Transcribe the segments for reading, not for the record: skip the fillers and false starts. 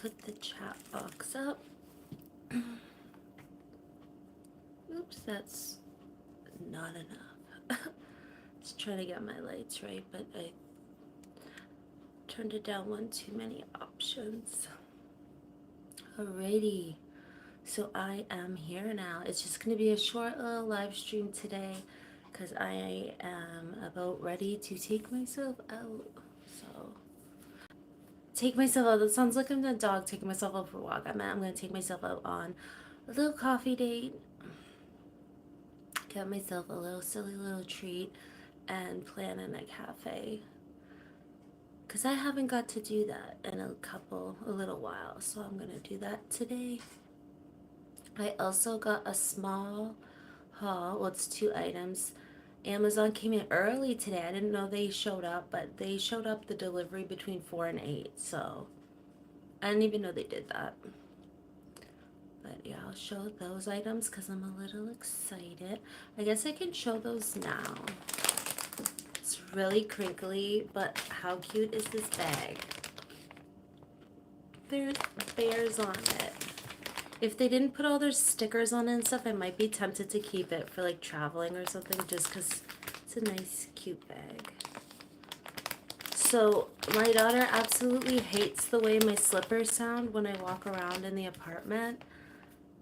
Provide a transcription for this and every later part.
put the chat box up. Oops, that's not enough. Just trying to get my lights right, but I turned it down one too many options. Alrighty, so I am here now. It's just going to be a short little live stream today because I am about ready to take myself out. So, take myself out. That sounds like I'm a dog taking myself out for a walk. I'm going to take myself out on a little coffee date, get myself a little silly little treat, and plan in a cafe. Because I haven't got to do that in a little while. So I'm going to do that today. I also got a small haul. Well, it's 2 items. Amazon came in early today. I didn't know they showed up, but they showed up the delivery between 4 and 8. So I didn't even know they did that. But yeah, I'll show those items because I'm a little excited. I guess I can show those now. It's really crinkly, but how cute is this bag? There's bears on it. If they didn't put all their stickers on it and stuff, I might be tempted to keep it for like traveling or something just because it's a nice, cute bag. So my daughter absolutely hates the way my slippers sound when I walk around in the apartment.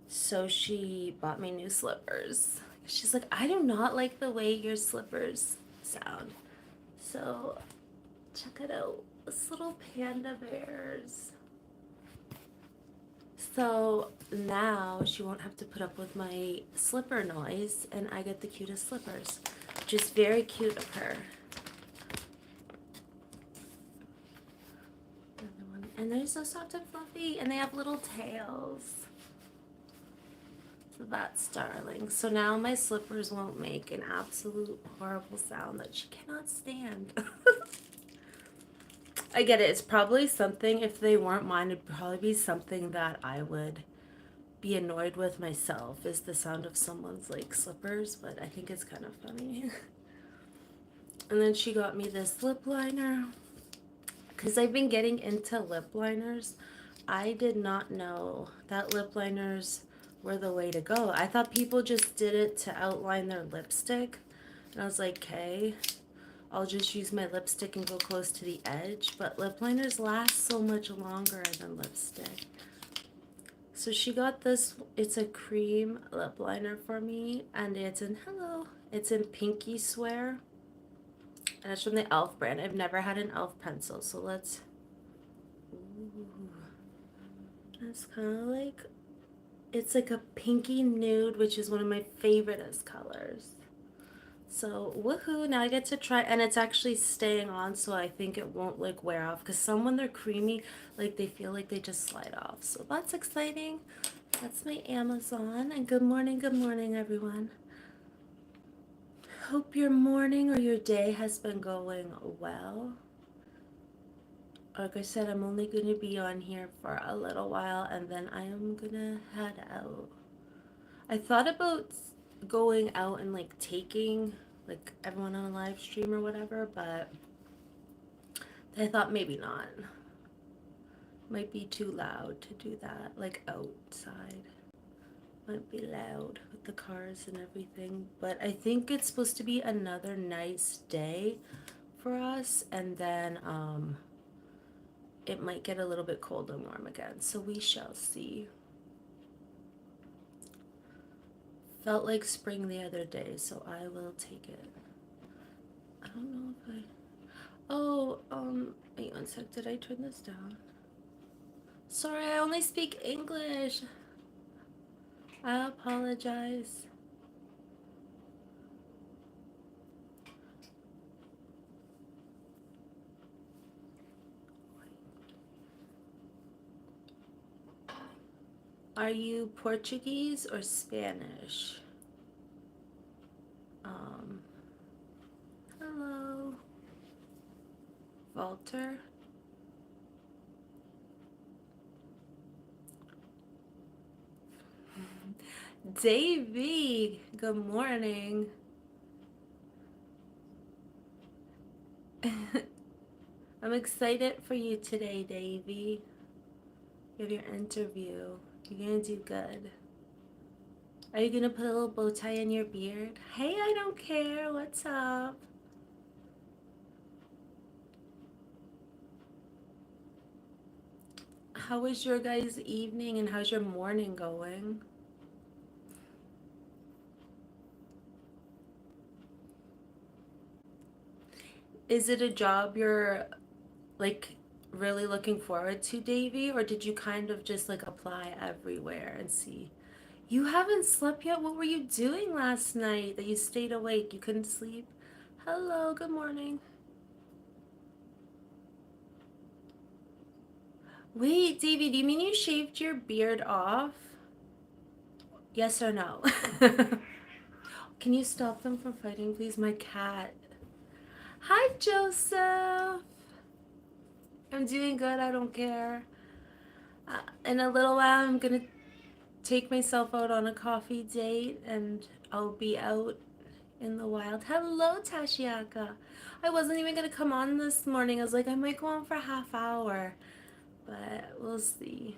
So she bought me new slippers. She's like, I do not like the way your slippers sound. So check it out. This little panda bears. So now she won't have to put up with my slipper noise and I get the cutest slippers, which is very cute of her. And they're so soft and fluffy and they have little tails. So that's darling. So now my slippers won't make an absolute horrible sound that she cannot stand. I get it. It's probably something, if they weren't mine, it'd probably be something that I would be annoyed with myself, is the sound of someone's like slippers, but I think it's kind of funny. And then she got me this lip liner because I've been getting into lip liners. I did not know that lip liners were the way to go. I thought people just did it to outline their lipstick, and I was like, okay, I'll just use my lipstick and go close to the edge, but lip liners last so much longer than lipstick. So she got this, it's a cream lip liner for me, and it's in Pinky Swear, and it's from the e.l.f. brand. I've never had an e.l.f. pencil, so let's, ooh, it's kind of like, it's like a pinky nude, which is one of my favoriteest colors. So woohoo, now I get to try, and it's actually staying on, so I think it won't like wear off, because some when they're creamy, like they feel like they just slide off. So that's exciting. That's my Amazon, and good morning everyone. Hope your morning or your day has been going well. Like I said, I'm only going to be on here for a little while and then I am gonna head out. I thought about going out and like taking like everyone on a live stream or whatever, but I thought maybe not. Might be too loud to do that, like outside. Might be loud with the cars and everything, but I think it's supposed to be another nice day for us, and then it might get a little bit cold and warm again, so we shall see. Felt like spring the other day, so I will take it. I don't know if I, oh, wait one sec, did I turn this down? Sorry, I only speak English. I apologize. Are you Portuguese or Spanish? Hello. Walter? Davey, good morning. I'm excited for you today, Davey. You have your interview. You're gonna do good. Are you gonna put a little bow tie in your beard? Hey, I don't care. What's up? How was your guys' evening and how's your morning going? Is it a job you're like really looking forward to, Davy, or did you kind of just like apply everywhere and see? You haven't slept yet? What were you doing last night that you stayed awake? You couldn't sleep? Hello, good morning. Wait, Davy, do you mean you shaved your beard off? Yes or no? Can you stop them from fighting, please? My cat. Hi, Joseph. I'm doing good. I don't care. In a little while, I'm gonna take myself out on a coffee date and I'll be out in the wild. Hello, Tashiaka. I wasn't even gonna come on this morning. I was like, I might go on for a half hour, but we'll see.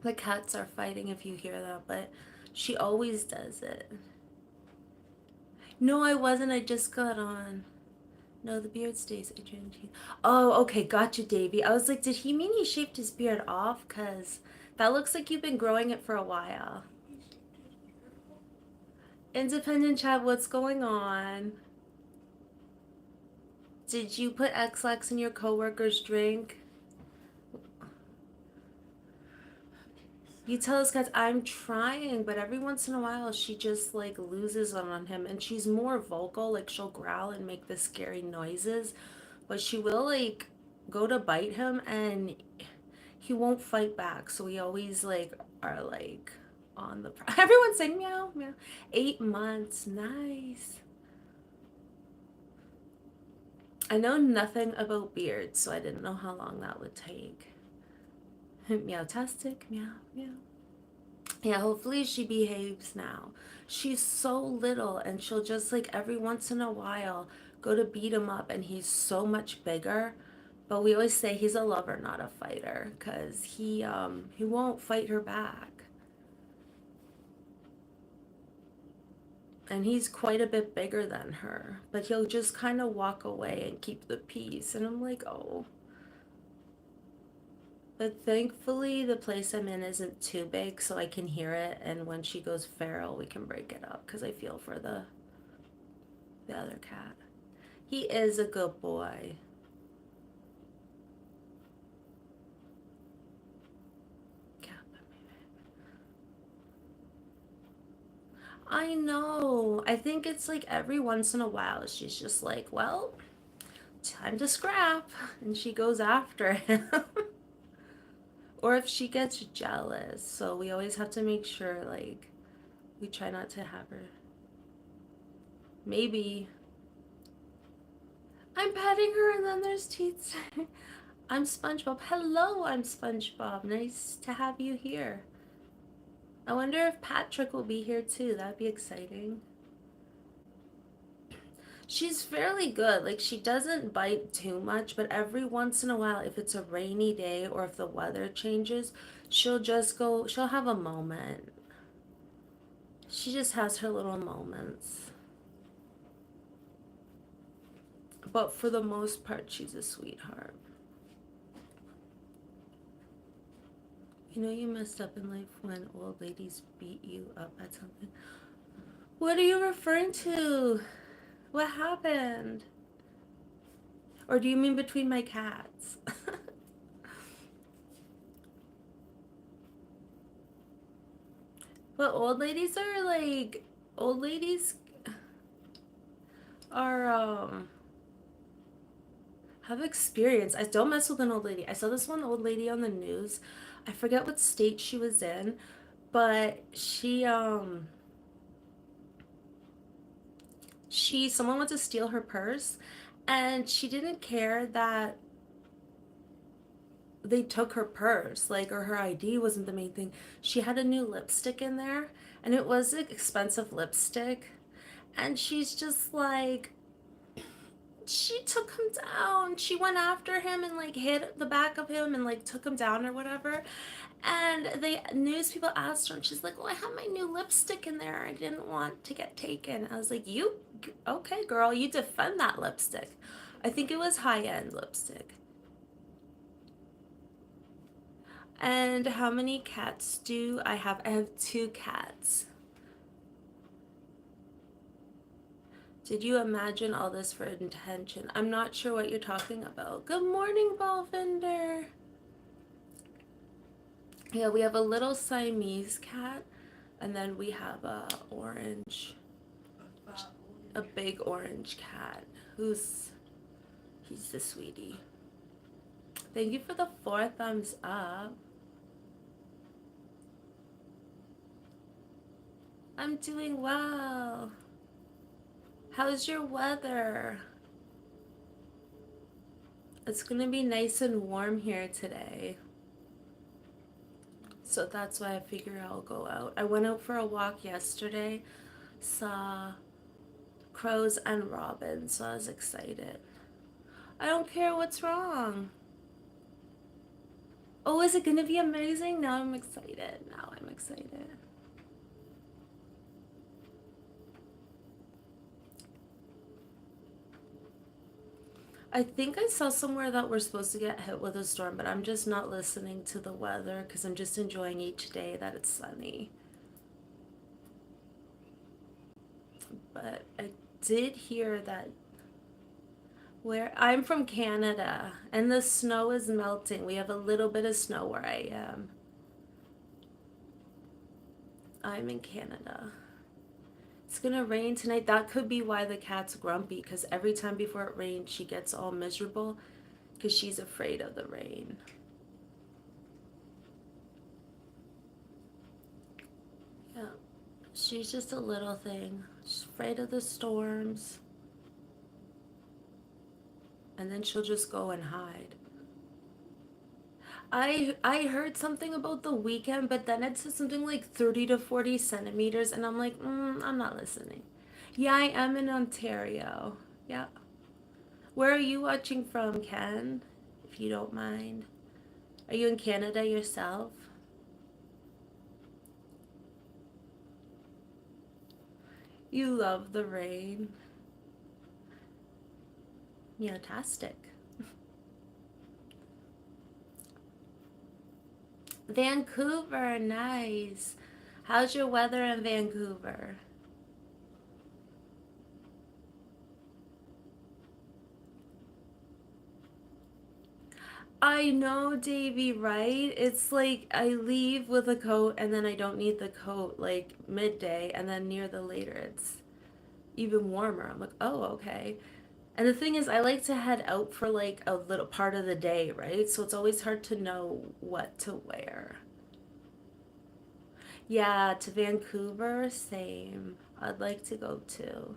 The cats are fighting if you hear that, but she always does it. No, I wasn't. I just got on. No, the beard stays Adrian. Oh, okay, gotcha, Davy. I was like, did he mean he shaved his beard off? Cause that looks like you've been growing it for a while. Independent chat, what's going on? Did you put X-Lax in your coworker's drink? You tell us, guys, I'm trying, but every once in a while she just like loses on him and she's more vocal, like she'll growl and make the scary noises, but she will like go to bite him and he won't fight back. So we always like are like on the everyone's saying meow meow. 8 months, nice. I know nothing about beards, so I didn't know how long that would take. Meow-tastic, meow meow. Yeah, hopefully she behaves now. She's so little and she'll just like every once in a while go to beat him up and he's so much bigger. But we always say he's a lover, not a fighter, because he won't fight her back. And he's quite a bit bigger than her. But he'll just kind of walk away and keep the peace. And I'm like, oh. But thankfully the place I'm in isn't too big so I can hear it and when she goes feral we can break it up because I feel for the other cat. He is a good boy. I know. I think it's like every once in a while she's just like, well, time to scrap. And she goes after him. Or if she gets jealous. So we always have to make sure, like, we try not to have her. Maybe. I'm petting her and then there's teeth. I'm SpongeBob. Hello, I'm SpongeBob. Nice to have you here. I wonder if Patrick will be here too. That'd be exciting. She's fairly good. Like, she doesn't bite too much, but every once in a while, if it's a rainy day or if the weather changes, she'll have a moment. She just has her little moments. But for the most part, she's a sweetheart. You know you messed up in life when old ladies beat you up at something. What are you referring to? What happened? Or do you mean between my cats? But old ladies are have experience. I don't mess with an old lady. I saw this one old lady on the news. I forget what state she was in, but she someone went to steal her purse and she didn't care that they took her purse, like, or her ID wasn't the main thing. She had a new lipstick in there and it was an expensive lipstick. And she's just like, she took him down. She went after him and like hit the back of him and like took him down or whatever. And the news people asked her, and she's like, "Well, I have my new lipstick in there. I didn't want to get taken." I was like, "You, okay, girl, you defend that lipstick." I think it was high-end lipstick. And how many cats do I have? I have two cats. Did you imagine all this for intention? I'm not sure what you're talking about. Good morning, Balvinder. Yeah, we have a little Siamese cat, and then we have a big orange cat he's the sweetie. Thank you for the 4 thumbs up. I'm doing well. How's your weather? It's gonna be nice and warm here today. So that's why I figure I'll go out. I went out for a walk yesterday, saw crows and robins, so I was excited. I don't care what's wrong. Oh, is it gonna be amazing? Now I'm excited. Now I'm excited. I think I saw somewhere that we're supposed to get hit with a storm, but I'm just not listening to the weather because I'm just enjoying each day that it's sunny. But I did hear that where I'm from Canada and the snow is melting. We have a little bit of snow where I am. I'm in Canada. It's gonna rain tonight. That could be why the cat's grumpy, because every time before it rains, she gets all miserable because she's afraid of the rain. Yeah, she's just a little thing. She's afraid of the storms. And then she'll just go and hide. I heard something about the weekend, but then it said something like 30 to 40 centimeters, and I'm like, I'm not listening. Yeah, I am in Ontario. Yeah. Where are you watching from, Ken? If you don't mind. Are you in Canada yourself? You love the rain. Fantastic. Vancouver, nice. How's your weather in Vancouver? I know, Davy, right? It's like I leave with a coat and then I don't need the coat like midday, and then near the later it's even warmer. I'm like, oh, okay. And the thing is, I like to head out for like a little part of the day, right? So it's always hard to know what to wear. Yeah, to Vancouver, same. I'd like to go too.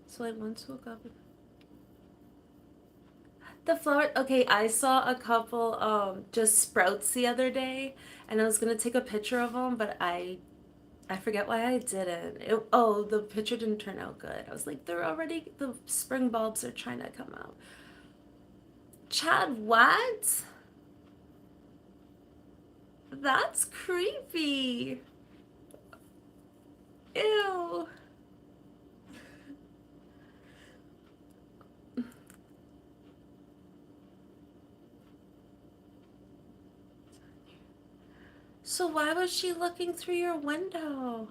So I once woke up. The flower, okay, I saw a couple just sprouts the other day, and I was gonna take a picture of them, but I forget why I didn't. Oh, the picture didn't turn out good. I was like, they're already, the spring bulbs are trying to come out. Chad, what? That's creepy. Ew. So why was she looking through your window?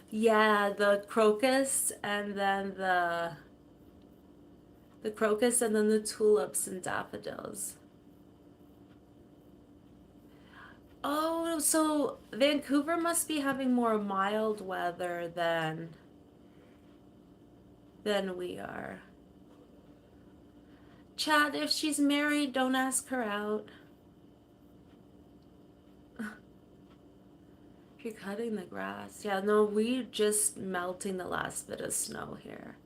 Yeah, the crocus and then the tulips and daffodils. Oh, so Vancouver must be having more mild weather than we are. Chad, if she's married, don't ask her out. If you're cutting the grass. Yeah, no, we're just melting the last bit of snow here.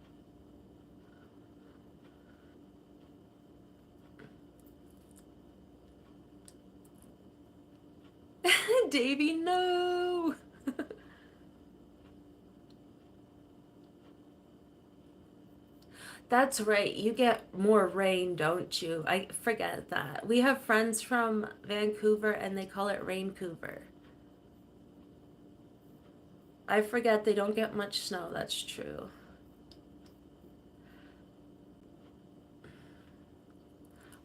Davy, no. That's right. You get more rain, don't you? I forget that. We have friends from Vancouver and they call it Raincouver. I forget they don't get much snow. That's true.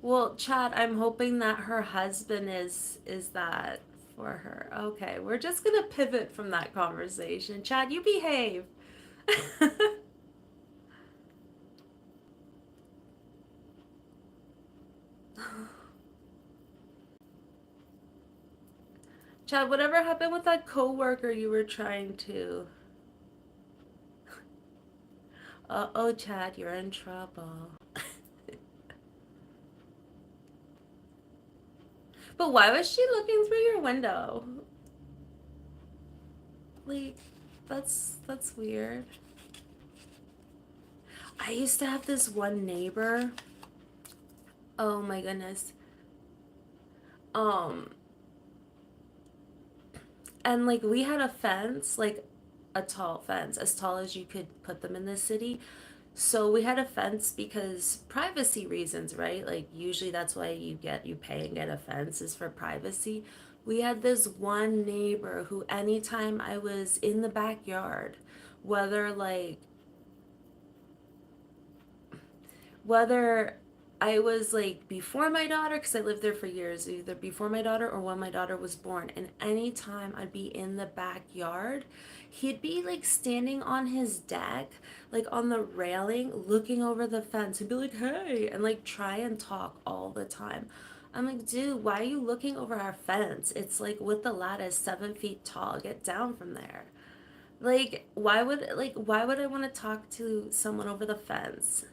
Well, Chad, I'm hoping that her husband is that for her. Okay, we're just gonna pivot from that conversation. Chad, you behave. Chad, whatever happened with that coworker you were trying to? Oh, Chad, you're in trouble. But why was she looking through your window? Like, that's weird. I used to have this one neighbor. Oh my goodness. Um, and like we had a fence, like a tall fence, as tall as you could put them in the city. So we had a fence because privacy reasons, right? Like usually that's why you pay and get a fence is for privacy. We had this one neighbor who anytime I was in the backyard, whether like whether I was like before my daughter, because I lived there for years, either before my daughter or when my daughter was born. And anytime I'd be in the backyard, he'd be like standing on his deck, like on the railing, looking over the fence. He'd be like, hey, and like try and talk all the time. I'm like, dude, why are you looking over our fence? It's like with the lattice 7 feet tall. Get down from there. Like why would I want to talk to someone over the fence?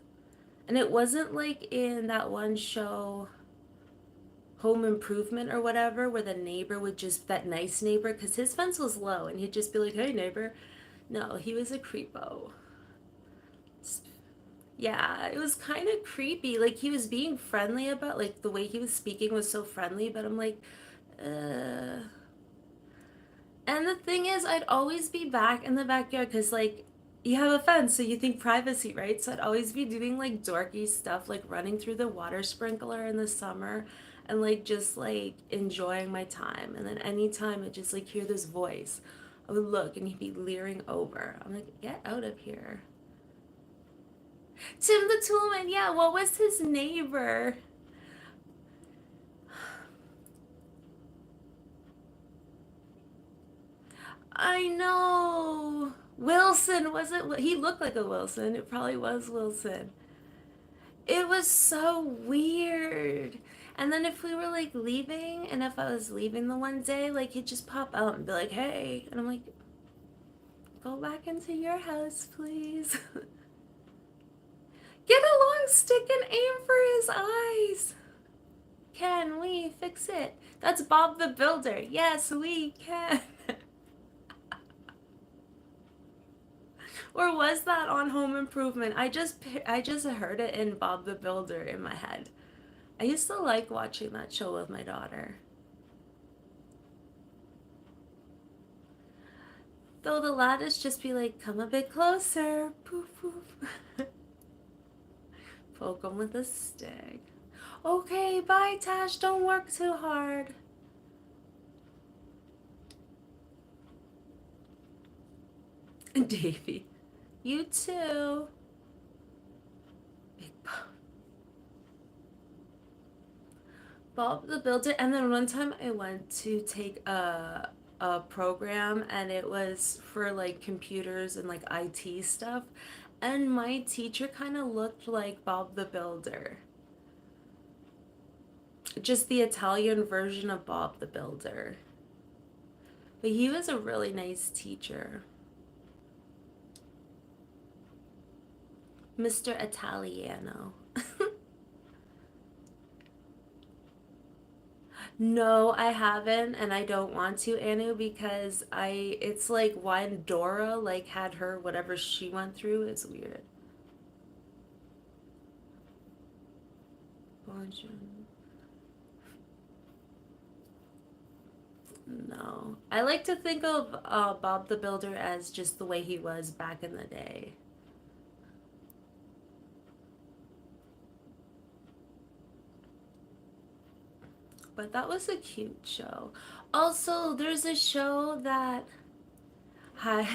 And it wasn't like in that one show, Home Improvement or whatever, where the neighbor would just, that nice neighbor, because his fence was low and he'd just be like, hey, neighbor. No, he was a creepo. Yeah, it was kind of creepy. Like he was being friendly about, like the way he was speaking was so friendly, but I'm like, uh, and the thing is, I'd always be back in the backyard because, like, you have a fence, so you think privacy, right? So I'd always be doing like dorky stuff, like running through the water sprinkler in the summer and like just like enjoying my time. And then anytime I just like hear this voice, I would look and he'd be leering over. I'm like, get out of here. Tim the Toolman, yeah, what was his neighbor? I know. Wilson, was it? He looked like a Wilson. It probably was Wilson. It was so weird. And then if we were like leaving, and if I was leaving the one day, like he'd just pop out and be like, hey. And I'm like, go back into your house, please. Get a long stick and aim for his eyes. Can we fix it? That's Bob the Builder. Yes, we can. Or was that on Home Improvement? I just heard it in Bob the Builder in my head. I used to like watching that show with my daughter. Though the lattice just be like, come a bit closer. Poof, poof. Poke him with a stick. Okay, bye, Tash. Don't work too hard. Davy. You too. Big Bob. Bob the Builder. And then one time I went to take a program and it was for like computers and like IT stuff. And my teacher kind of looked like Bob the Builder. Just the Italian version of Bob the Builder. But he was a really nice teacher. Mr. Italiano. No, I haven't, and I don't want to, Anu, because it's like when Dora like had her whatever she went through, it's weird. Bonjour. No. I like to think of Bob the Builder as just the way he was back in the day. But that was a cute show. Also, there's a show that. Hi.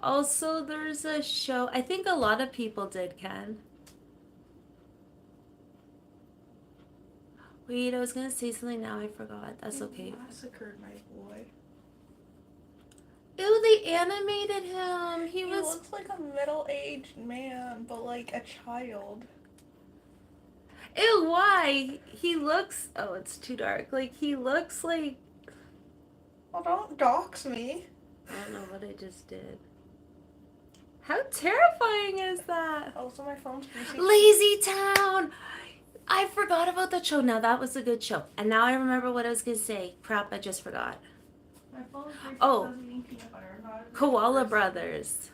Also, there's a show. I think a lot of people did, Ken. Wait, I was gonna say something now. I forgot. That's okay. Massacred my boy. Ew, they animated him. He looks like a middle-aged man, but like a child. Ew, why? He looks. Oh, it's too dark. Like, he looks like. Well, don't dox me. I don't know what I just did. How terrifying is that? Also, my phone's greasy. Lazy Town! I forgot about that show. Now, that was a good show. And now I remember what I was going to say. Crap, I just forgot. My phone's greasy. Oh, Koala Brothers.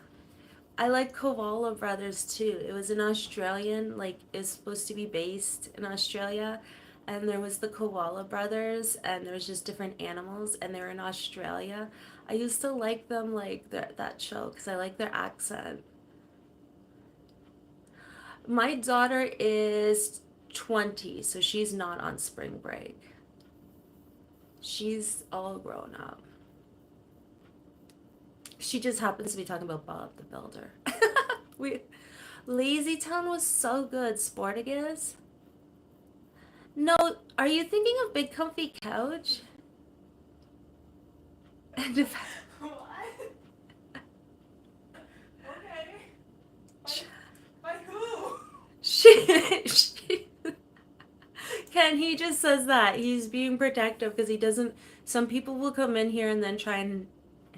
I like Koala Brothers too. It was an Australian, like, it's supposed to be based in Australia. And there was the Koala Brothers, and there was just different animals, and they were in Australia. I used to like them, like, that show, because I like their accent. My daughter is 20, so she's not on spring break. She's all grown up. She just happens to be talking about Bob the Builder. we Lazy Town was so good. Sportigus? No, are you thinking of Big Comfy Couch? What? Okay. By who? she Ken, he just says that. He's being protective because he doesn't. Some people will come in here and then try and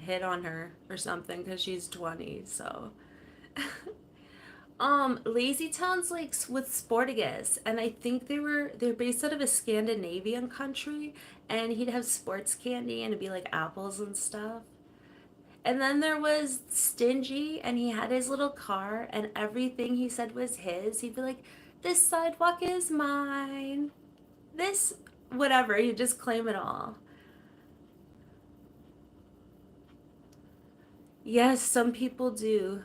hit on her or something because she's 20, so. Lazy Town's like with Sportigus, and I think they're based out of a Scandinavian country, and he'd have sports candy and it'd be like apples and stuff. And then there was Stingy, and he had his little car, and everything he said was his. He'd be like, "This sidewalk is mine. This, whatever." He'd just claim it all. Yes, some people do.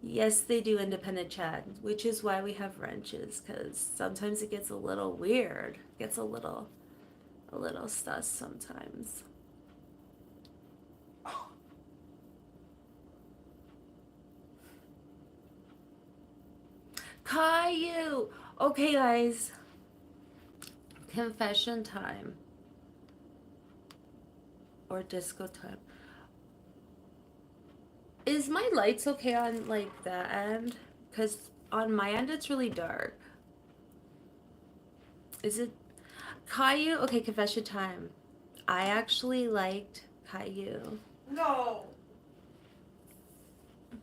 Yes, they do independent chat, which is why we have wrenches, because sometimes it gets a little weird. It gets a little sus sometimes. Caillou! Okay, guys. Confession time. Or disco time. Is my lights okay on, like, that end? Because on my end, it's really dark. Is it... Caillou? Okay, confession time. I actually liked Caillou. No.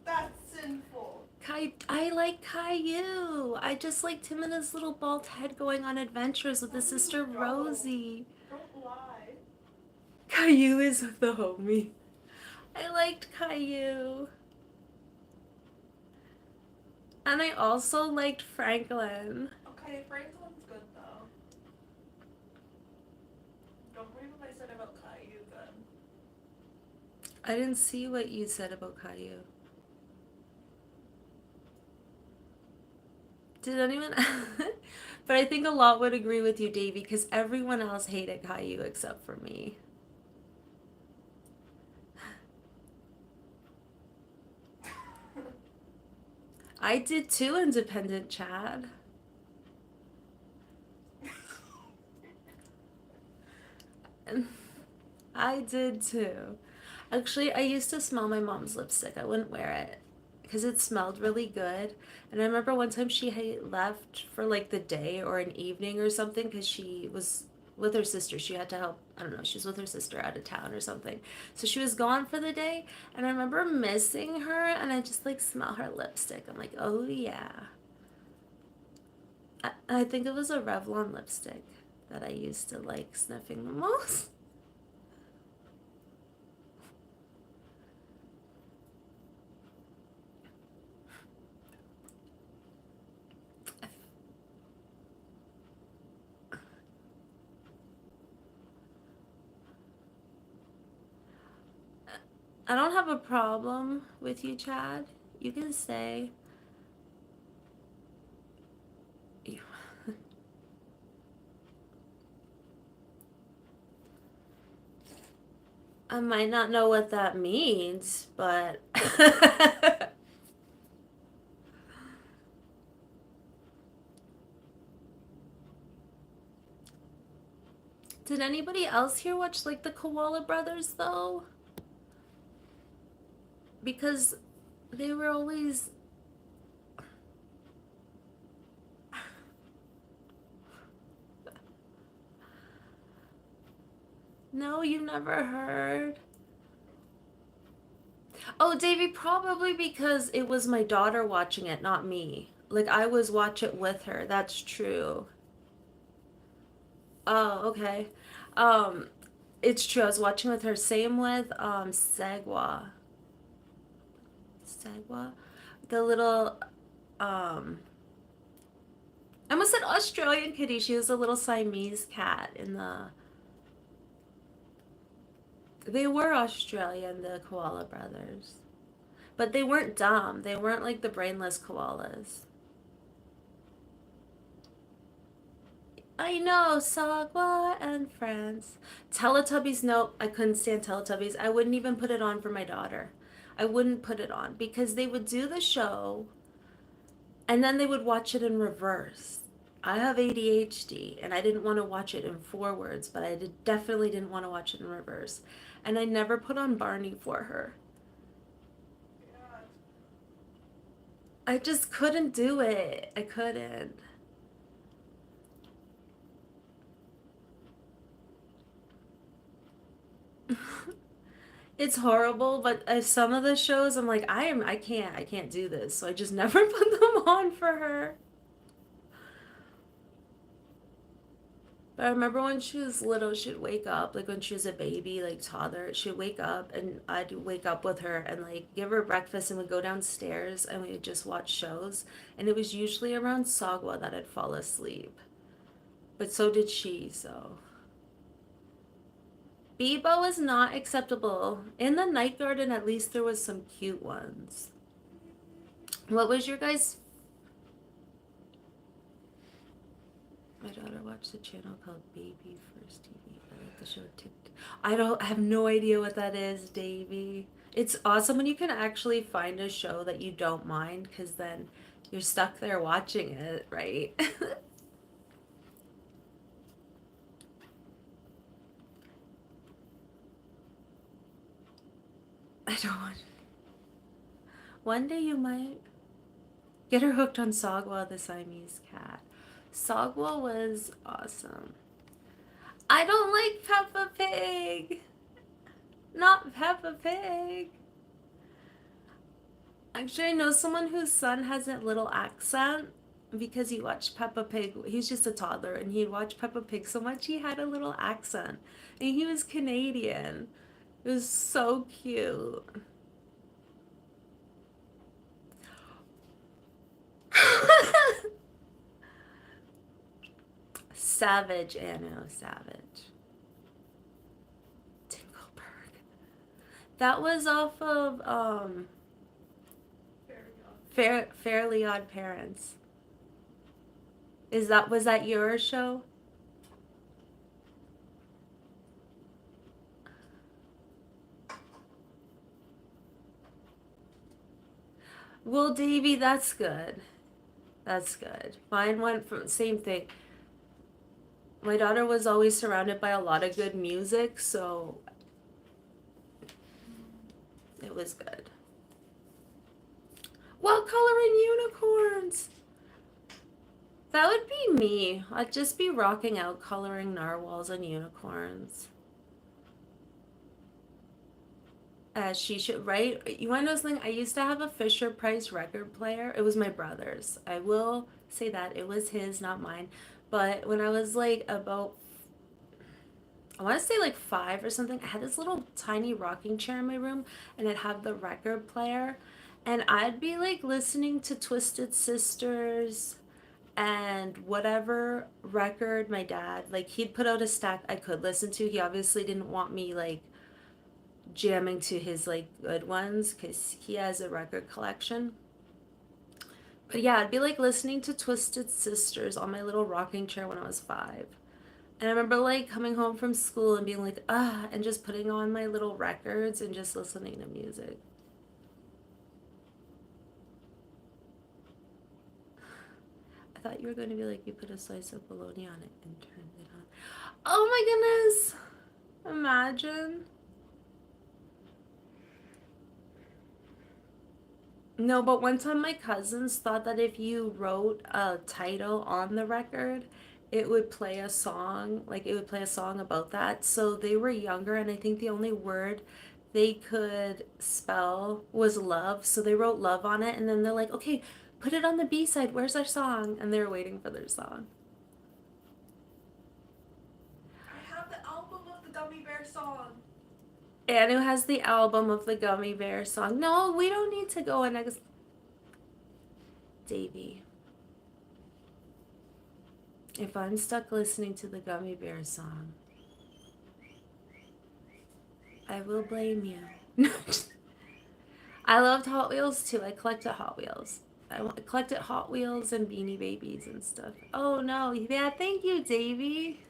That's sinful. I like Caillou. I just liked him and his little bald head going on adventures with his sister Rosie. Don't lie. Caillou is the homie. I liked Caillou. And I also liked Franklin. Okay, Franklin's good though. Don't read what I said about Caillou then. I didn't see what you said about Caillou. Did anyone? But I think a lot would agree with you, Davey, because everyone else hated Caillou except for me. I did too, independent Chad. I did too. Actually, I used to smell my mom's lipstick. I wouldn't wear it because it smelled really good. And I remember one time she had left for like the day or an evening or something because she was with her sister. She had to help, I don't know, she was with her sister out of town or something. So she was gone for the day. And I remember missing her and I just like smell her lipstick. I'm like, oh yeah. I think it was a Revlon lipstick that I used to like sniffing the most. I don't have a problem with you, Chad. You can stay. I might not know what that means, but did anybody else here watch like the Koala Brothers though? Because they were always. No, you never heard. Oh, Davy, probably because it was my daughter watching it, not me. Like I was watch it with her. That's true. Oh, okay. Um, it's true. I was watching with her. Same with Sagwa. Sagwa, the little um. I almost said Australian kitty. She was a little Siamese cat in the. They were Australian, the koala brothers, but they weren't dumb. They weren't like the brainless koalas. I know, Sagwa and Friends. Teletubbies, nope, I couldn't stand Teletubbies. I wouldn't even put it on for my daughter. I wouldn't put it on because they would do the show and then they would watch it in reverse. I have ADHD and I didn't want to watch it in forwards, but definitely didn't want to watch it in reverse. And I never put on Barney for her. I just couldn't do it. I couldn't. It's horrible, but some of the shows I'm like, I can't do this. So I just never put them on for her. But I remember when she was little, she'd wake up, like when she was a baby, like toddler, she'd wake up and I'd wake up with her and like give her breakfast and we'd go downstairs and we'd just watch shows. And it was usually around Sagwa that I'd fall asleep. But so did she, so. Bebo was not acceptable. In the night garden, at least there was some cute ones. What was your guys' My daughter watched a channel called Baby First TV. I like the show TikTok. I have no idea what that is, Davy. It's awesome when you can actually find a show that you don't mind because then you're stuck there watching it, right? I don't want. One day you might get her hooked on Sagwa the Siamese cat. Sagwa was awesome. I don't like Peppa Pig. Not Peppa Pig. Actually, I know someone whose son has a little accent because he watched Peppa Pig. He's just a toddler and he'd watch Peppa Pig so much he had a little accent. And he was Canadian. It was so cute. Savage, Anno, savage. Tinkleberg. That was off of Fairly Odd Parents. Was that your show? Well, Davy, that's good. That's good. Mine went from same thing. My daughter was always surrounded by a lot of good music, so it was good. Well, coloring unicorns. That would be me. I'd just be rocking out coloring narwhals and unicorns. As she should, right? You want to know something? I used to have a Fisher Price record player. It was my brother's. I will say that. It was his, not mine. But when I was like about, I want to say like 5 or something, I had this little tiny rocking chair in my room and I'd have the record player. And I'd be like listening to Twisted Sisters and whatever record my dad, like he'd put out a stack I could listen to. He obviously didn't want me like jamming to his like good ones because he has a record collection. But yeah, I'd be like listening to Twisted Sisters on my little rocking chair when I was 5. And I remember like coming home from school and being like, ah, and just putting on my little records and just listening to music. I thought you were going to be like, you put a slice of bologna on it and turned it on. Oh my goodness! Imagine. No, but one time my cousins thought that if you wrote a title on the record, it would play a song, like it would play a song about that. So they were younger, and I think the only word they could spell was love. So they wrote love on it, and then they're like, okay, put it on the B side. Where's our song? And they were waiting for their song. I have the album of the Gummy Bear song. Anu has the album of the Gummy Bear song. No, we don't need to go in next. Davy. If I'm stuck listening to the Gummy Bear song, I will blame you. I loved Hot Wheels too. I collected Hot Wheels. I collected Hot Wheels and Beanie Babies and stuff. Oh no. Yeah, thank you, Davy.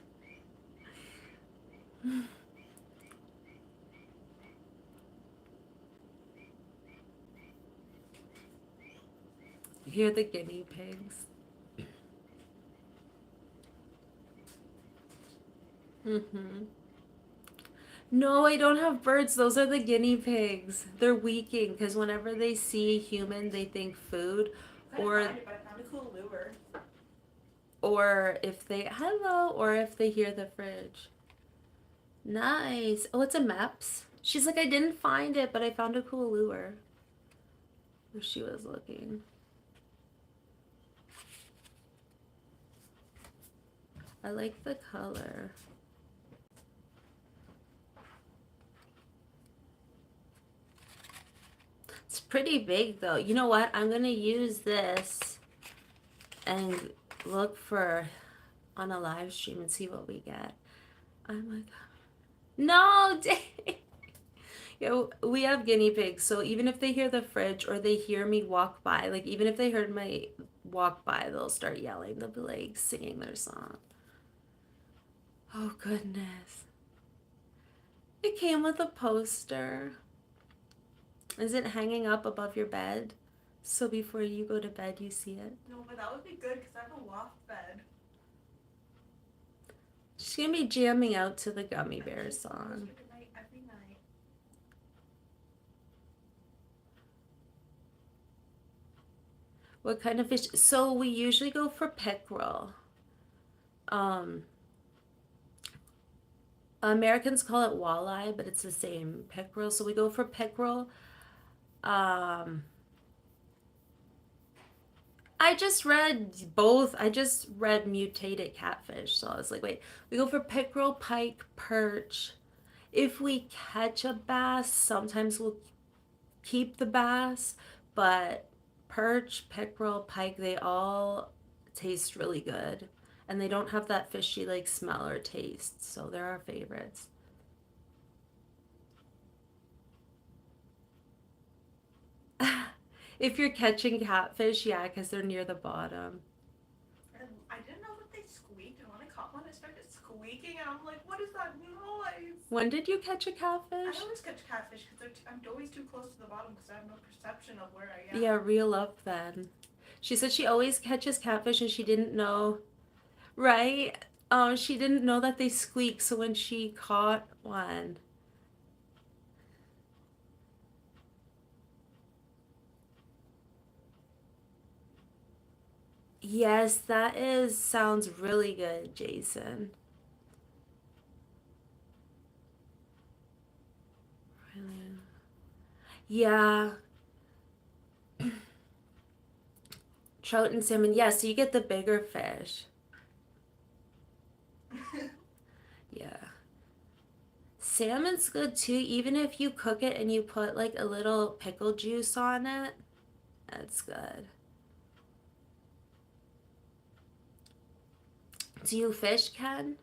Hear the guinea pigs. Mm-hmm. No, I don't have birds. Those are the guinea pigs. They're weaking because whenever they see a human, they think food. I couldn't Or find it, but I found a cool lure. or if they hello, or if they hear the fridge. Nice. Oh, it's a Maps. She's like, I didn't find it, but I found a cool lure. Where she was looking. I like the color. It's pretty big though. You know what? I'm gonna use this and look for on a live stream and see what we get. I'm like, no, dang. Yeah, we have guinea pigs, so even if they hear the fridge or they hear me walk by, like even if they heard my walk by, they'll start yelling. They'll be like singing their song. Oh goodness. It came with a poster. Is it hanging up above your bed? So before you go to bed, you see it? No, but that would be good because I have a loft bed. She's gonna be jamming out to the Gummy Bear song. Every night. What kind of fish? So we usually go for pickerel. Um, Americans call it walleye, but it's the same pickerel. So we go for pickerel. Um, I just read both. I just read mutated catfish. So I was like, wait, we go for pickerel, pike, perch. If we catch a bass, sometimes we'll keep the bass, but perch, pickerel, pike, they all taste really good. And they don't have that fishy like smell or taste. So they're our favorites. If you're catching catfish, yeah, because they're near the bottom. And I didn't know that they squeaked, and when I caught one, it started squeaking, and I'm like, what is that noise? When did you catch a catfish? I always catch catfish because I'm always too close to the bottom because I have no perception of where I am. Yeah, reel up then. She said she always catches catfish and she didn't know, right? She didn't know that they squeak. So when she caught one, yes, that is sounds really good, Jason. Really? Yeah, trout and salmon. Yeah, so you get the bigger fish. Yeah. Salmon's good too, even if you cook it and you put like a little pickle juice on it. That's good. Do you fish, Ken?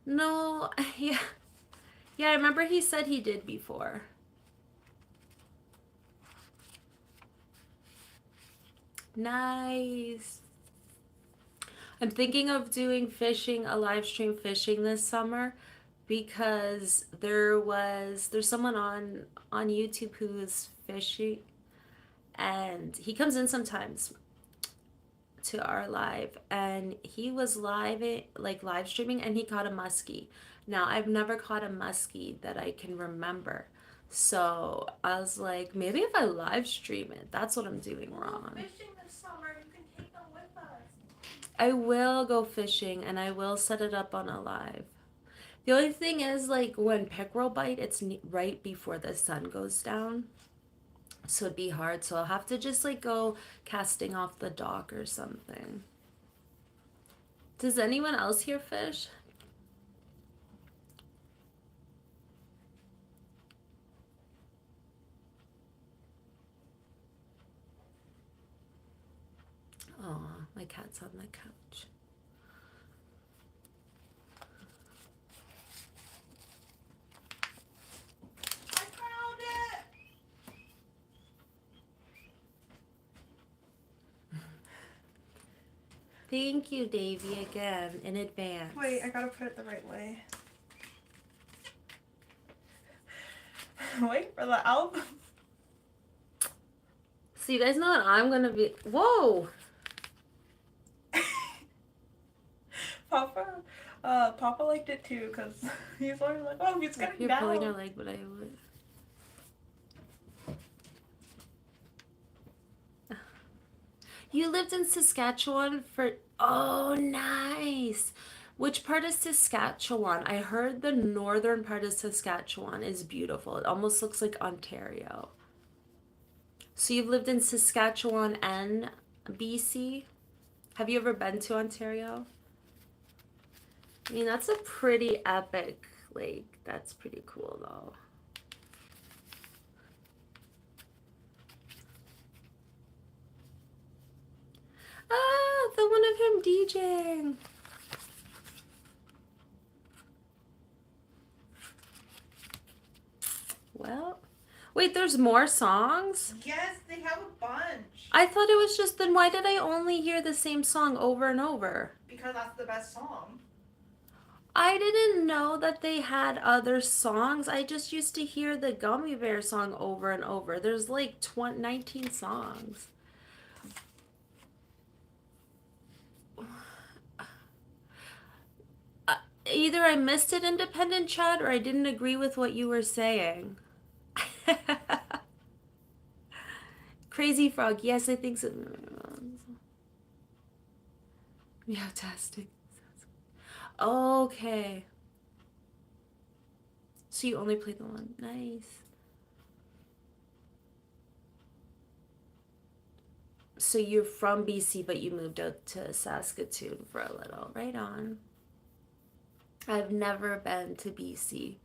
No, yeah. Yeah, I remember he said he did before. Nice. I'm thinking of doing fishing, a live stream fishing this summer because there's someone on YouTube who's fishing and he comes in sometimes to our live and he was live streaming and he caught a muskie. Now, I've never caught a muskie that I can remember. So, I was like, maybe if I live stream it, that's what I'm doing We'll go wrong. fishing this summer. You can take them with us. I will go fishing and I will set it up on a live. The only thing is, like, when pickerel bite, it's right before the sun goes down. So it'd be hard. So I'll have to just, like, go casting off the dock or something. Does anyone else here fish? Oh, my cat's on the couch. I found it. Thank you, Davy, again, in advance. Wait, I gotta put it the right way. Wait for the album. So you guys know what I'm gonna be. Whoa! Papa liked it too, cause he's always like, oh, he's getting You're down. pulling her leg, but I would. You lived in Saskatchewan for. Oh, nice! Which part of Saskatchewan? I heard the northern part of Saskatchewan is beautiful. It almost looks like Ontario. So you've lived in Saskatchewan and BC? Have you ever been to Ontario? I mean, that's a pretty epic lake. That's pretty cool, though. Ah, the one of him DJing. Well, wait, there's more songs? Yes, they have a bunch. I thought it was just, then why did I only hear the same song over and over? Because that's the best song. I didn't know that they had other songs. I just used to hear the Gummy Bear song over and over. There's like 19 songs. Either I missed it, Independent Chad, or I didn't agree with what you were saying. Crazy Frog, yes, I think so. Yeah, testing. Okay. So you only played the one. Nice. So you're from BC, but you moved out to Saskatoon for a little. Right on. I've never been to BC,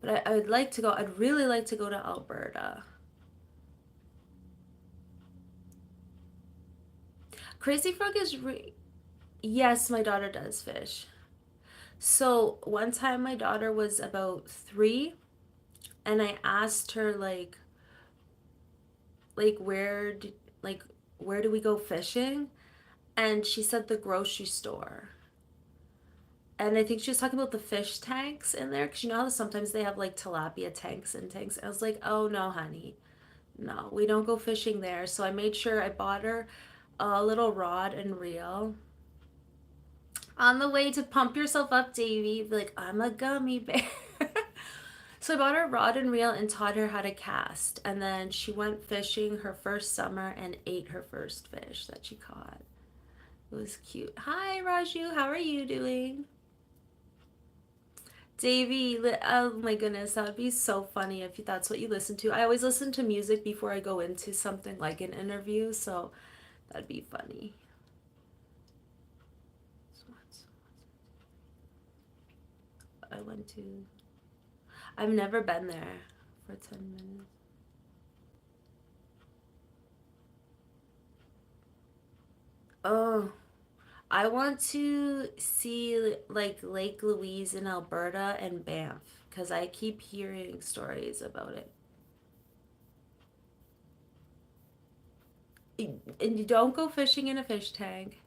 but I would like to go. I'd really like to go to Alberta. Crazy Frog is yes, my daughter does fish. So one time my daughter was about 3 and I asked her like like where do we go fishing? And she said the grocery store. And I think she was talking about the fish tanks in there because you know how sometimes they have like tilapia tanks and tanks. I was like, oh no, honey, no, we don't go fishing there. So I made sure I bought her a little rod and reel. On the way to pump yourself up, Davy, be like, I'm a gummy bear. So I bought her a rod and reel and taught her how to cast. And then she went fishing her first summer and ate her first fish that she caught. It was cute. Hi, Raju. How are you doing? Davy, oh my goodness, that would be so funny if that's what you listen to. I always listen to music before I go into something like an interview, so that'd be funny. I went to. I've never been there for 10 minutes. Oh, I want to see like Lake Louise in Alberta and Banff because I keep hearing stories about it. And you don't go fishing in a fish tank.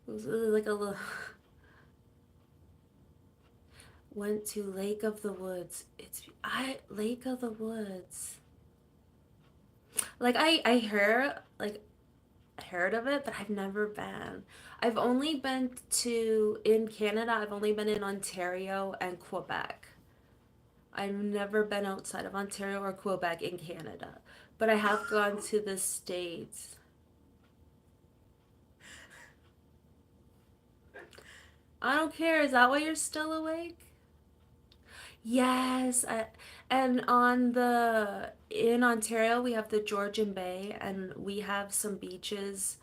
It was like a little. Went to Lake of the Woods. It's I Lake of the Woods. Like I heard of it, but I've never been. I've only been to in Canada. I've only been in Ontario and Quebec. I've never been outside of Ontario or Quebec in Canada, but I have gone to the States. I don't care. Is that why you're still awake? Yes, and on the in Ontario we have the Georgian Bay and we have some beaches,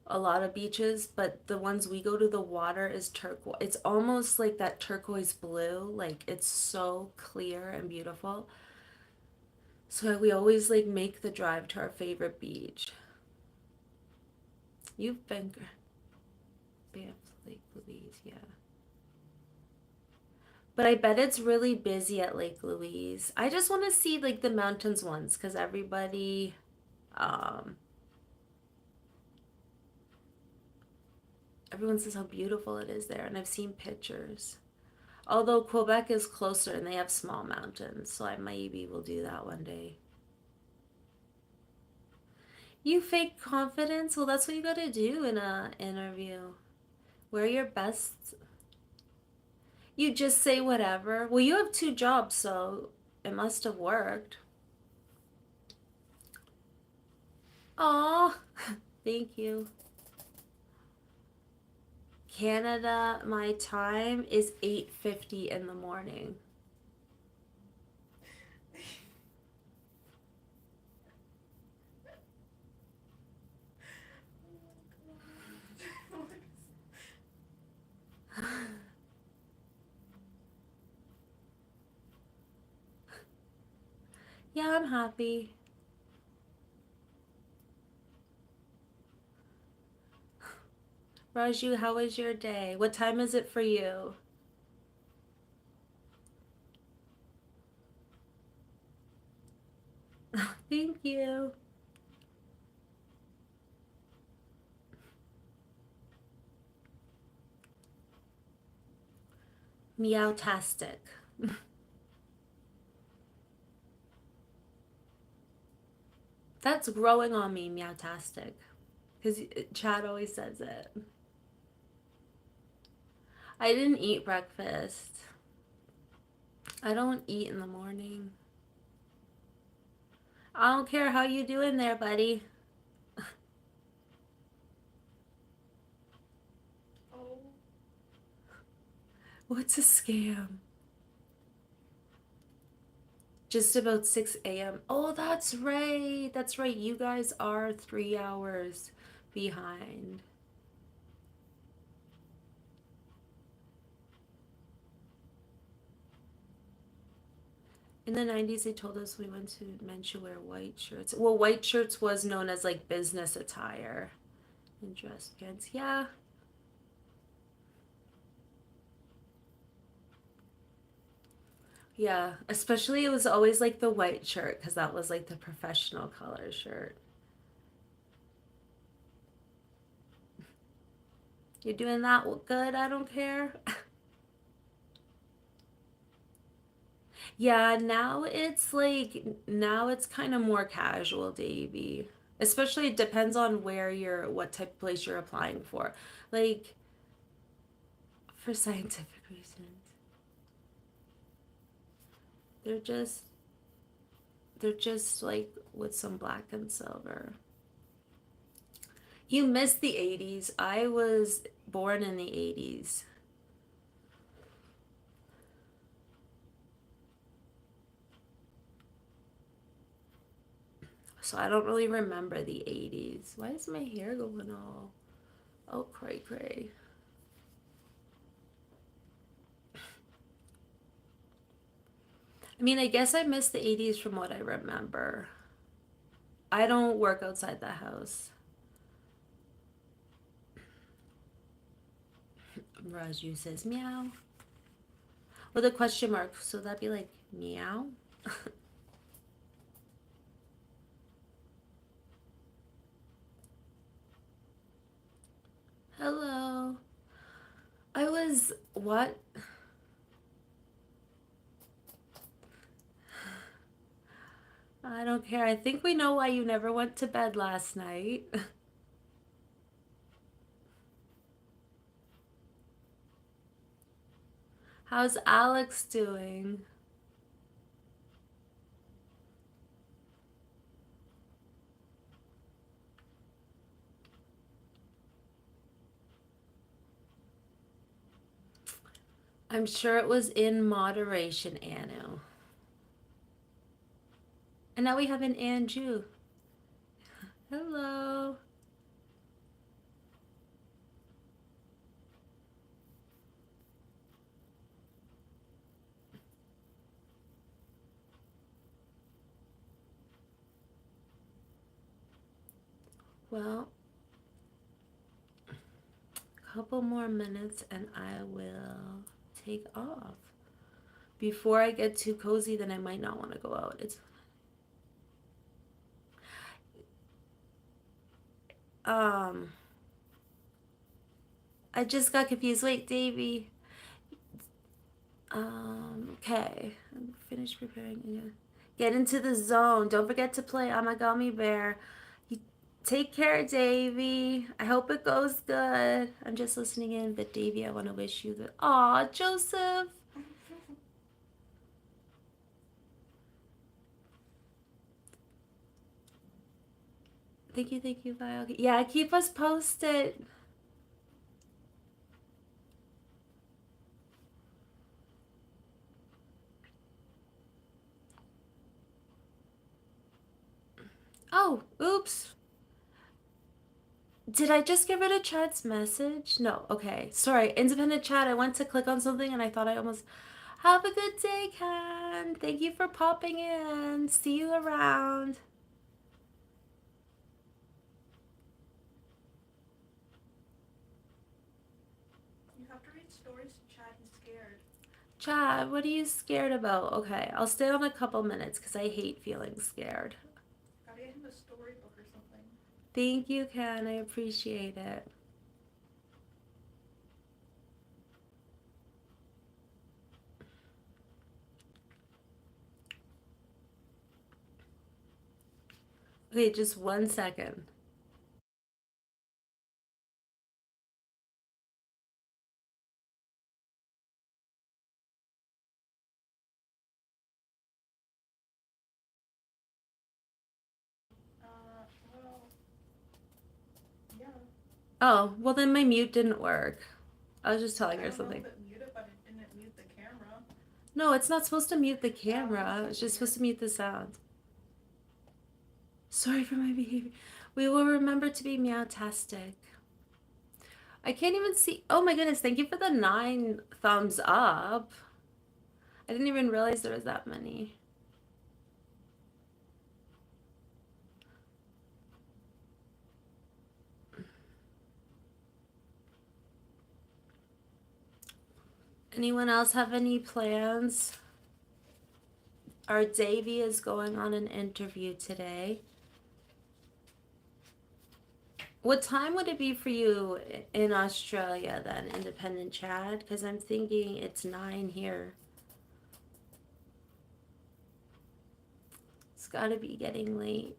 a lot of beaches, but the ones we go to the water is turquoise. It's almost like that turquoise blue, like it's so clear and beautiful. So we always like make the drive to our favorite beach. You've been Banff, Lake Louise, yeah. But I bet it's really busy at Lake Louise. I just want to see like the mountains ones because um, everyone says how beautiful it is there, and I've seen pictures. Although Quebec is closer and they have small mountains, so I maybe will do that one day. You fake confidence? Well, that's what you gotta do in a interview. Wear your best. You just say whatever. Well, you have two jobs, so it must have worked. Aw, thank you. Canada, my time is 8:50 in the morning. Yeah, I'm happy. Raju, how was your day? What time is it for you? Thank you. Meowtastic. That's growing on me, meowtastic. Because Chad always says it. I didn't eat breakfast. I don't eat in the morning. I don't care how you doing there, buddy. Oh, What's a scam? Just about 6 a.m. Oh, that's right. That's right. You guys are 3 hours behind. In the 90s, they told us we went to men should wear white shirts. Well, white shirts was known as like business attire and dress pants. Yeah. Yeah. Especially it was always like the white shirt because that was like the professional color shirt. You're doing that good. I don't care. Yeah, now it's kind of more casual, Davey. Especially it depends on what type of place you're applying for. Like for scientific reasons. They're just they're just like with some black and silver. You missed the 80s. I was born in the 80s. So I don't really remember the 80s. Why is my hair going all oh cray cray? I mean, I guess I missed the 80s from what I remember. I don't work outside the house. Raju says meow with a question mark, so that'd be like meow. Hello. I was what? I don't care. I think we know why you never went to bed last night. How's Alex doing? I'm sure it was in moderation, Anu. And now we have an Anju. Hello. Well, a couple more minutes and I will take off. Before I get too cozy, then I might not want to go out. Um, I just got confused. Wait, Davy. Okay. I'm finished preparing again. Get into the zone. Don't forget to play Amagami Bear. You take care, Davy. I hope it goes good. I'm just listening in, but Davy, I want to wish you good. Aw, Joseph. Thank you, Vio. Yeah, keep us posted. Oh, oops. Did I just get rid of Chad's message? No, okay. Sorry, independent chat. I went to click on something and I thought I almost. Have a good day, Ken. Thank you for popping in. See you around. You have to read stories to Chad. He's scared. Chad, what are you scared about? Okay, I'll stay on a couple minutes because I hate feeling scared. Gotta get him a storybook or something. Thank you, Ken. I appreciate it. Okay, just 1 second. Well, yeah. Oh, well, then my mute didn't work. I was just telling I her don't know something. if it muted, but it didn't mute the camera. No, it's not supposed to mute the Oh, camera. that's It's just weird. supposed to mute the sound. Sorry for my behavior. We will remember to be meowtastic. I can't even see. Oh my goodness, thank you for the 9 thumbs up. I didn't even realize there was that many. Anyone else have any plans? Our Davy is going on an interview today. What time would it be for you in Australia then, Independent Chad? Because I'm thinking it's 9 here. It's got to be getting late.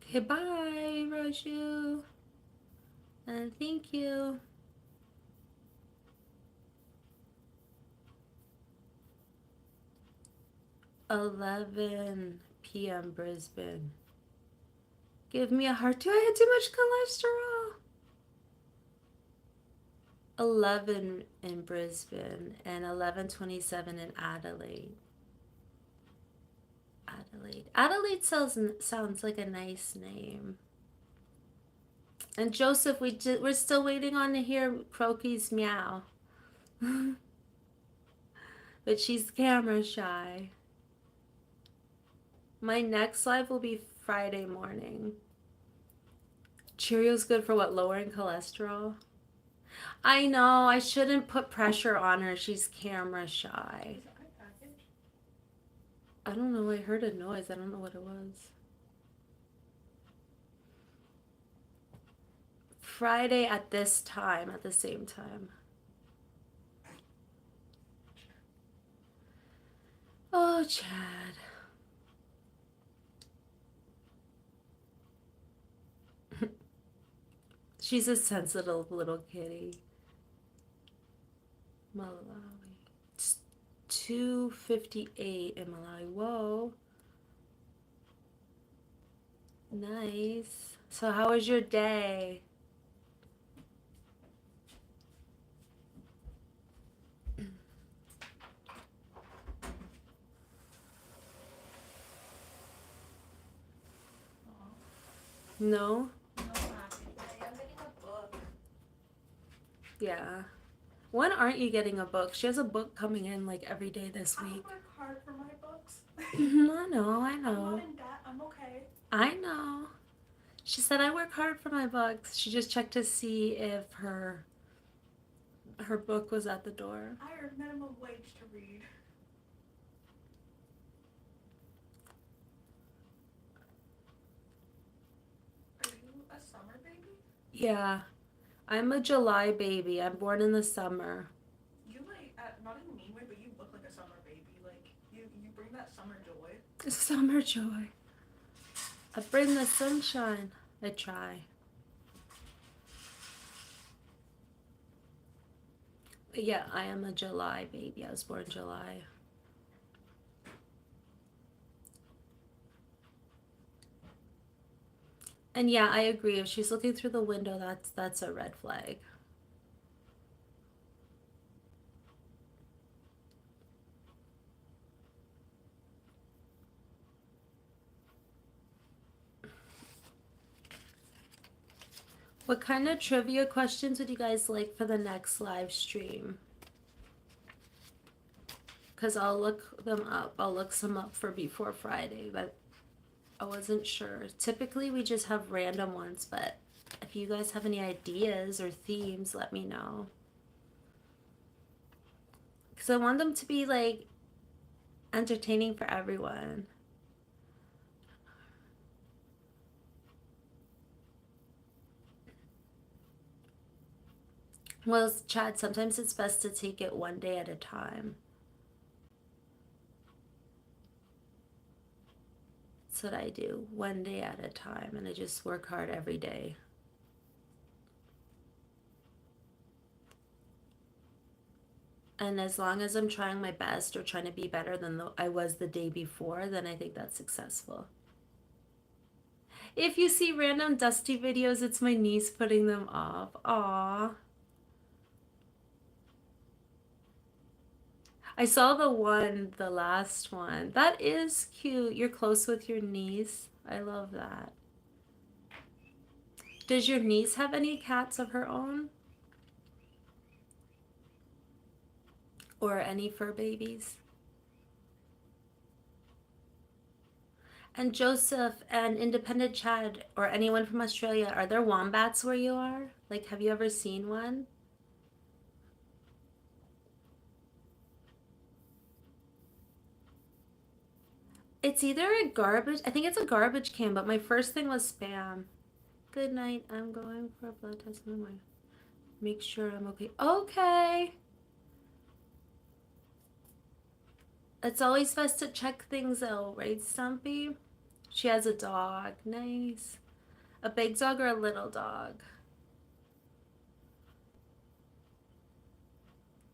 Okay, bye, Raju. And thank you. 11 p.m. Brisbane. Give me a heart. Do I have too much cholesterol? 11 in Brisbane and 11:27 in Adelaide. Adelaide sounds like a nice name. And Joseph, we're still waiting on to hear Croaky's meow. But she's camera shy. My next live will be Friday morning. Cheerios good for what? Lowering cholesterol? I know, I shouldn't put pressure on her. She's camera shy. Is that my package? I don't know. I heard a noise. I don't know what it was. Friday at this time, at the same time. Oh, Chad. She's a sensitive little kitty. Malawi. It's 2:58 in Malawi. Whoa. Nice. So how was your day? Aw. No? No happy day. I'm getting a book. Yeah. When aren't you getting a book? She has a book coming in like every day this I week. work hard for my books. I know, I I'm know. not in debt. I'm okay. I know. She said I work hard for my books. She just checked to see if her book was at the door. I earn minimum wage to read. Are you a summer baby? Yeah. I'm a July baby. I'm born in the summer. You like, not in a mean way, but you look like a summer baby. Like, you bring that summer joy. Summer joy. I bring the sunshine. I try. But yeah, I am a July baby. I was born July. And yeah, I agree. If she's looking through the window, that's a red flag. What kind of trivia questions would you guys like for the next live stream? Because I'll look them up. I'll look some up for before Friday, but I wasn't sure. Typically, we just have random ones, but if you guys have any ideas or themes, let me know. Because I want them to be like entertaining for everyone. Well, Chad, sometimes it's best to take it one day at a time. That's what I do, one day at a time, and I just work hard every day. And as long as I'm trying my best or trying to be better than I was the day before, then I think that's successful. If you see random dusty videos, it's my niece putting them off. Aww. I saw the last one. That is cute. You're close with your niece. I love that. Does your niece have any cats of her own? Or any fur babies? And Joseph and Independent Chad or anyone from Australia, are there wombats where you are? Like, have you ever seen one? It's either a garbage, I think it's a garbage can, but my first thing was spam. Good night. I'm going for a blood test in the morning. Make sure I'm okay. Okay. It's always best to check things out, right, Stumpy? She has a dog. Nice. A big dog or a little dog?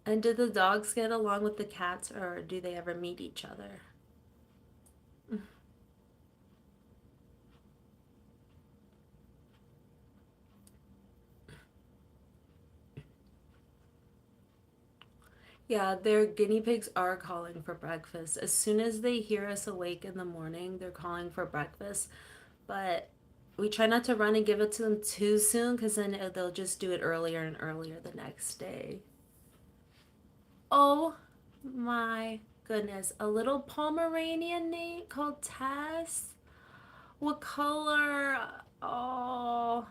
And do the dogs get along with the cats or do they ever meet each other? Yeah, their guinea pigs are calling for breakfast. As soon as they hear us awake in the morning, they're calling for breakfast. But we try not to run and give it to them too soon because then they'll just do it earlier and earlier the next day. Oh my goodness. A little Pomeranian name called Tess. What color? Oh,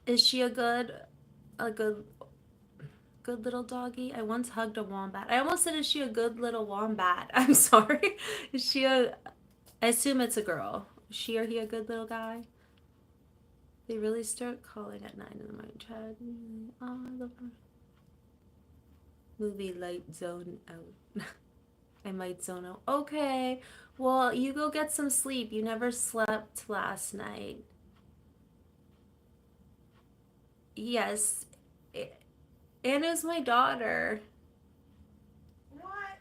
is she a good little doggy? I once hugged a wombat. I almost said, is she a good little wombat? I'm sorry. Is she a, I assume it's a girl. Is she or he a good little guy? They really start calling at 9 in the morning. Chad. Oh, I love her. Movie light zone out. I might zone out. Okay. Well, you go get some sleep. You never slept last night. Yes. Anna's my daughter. What?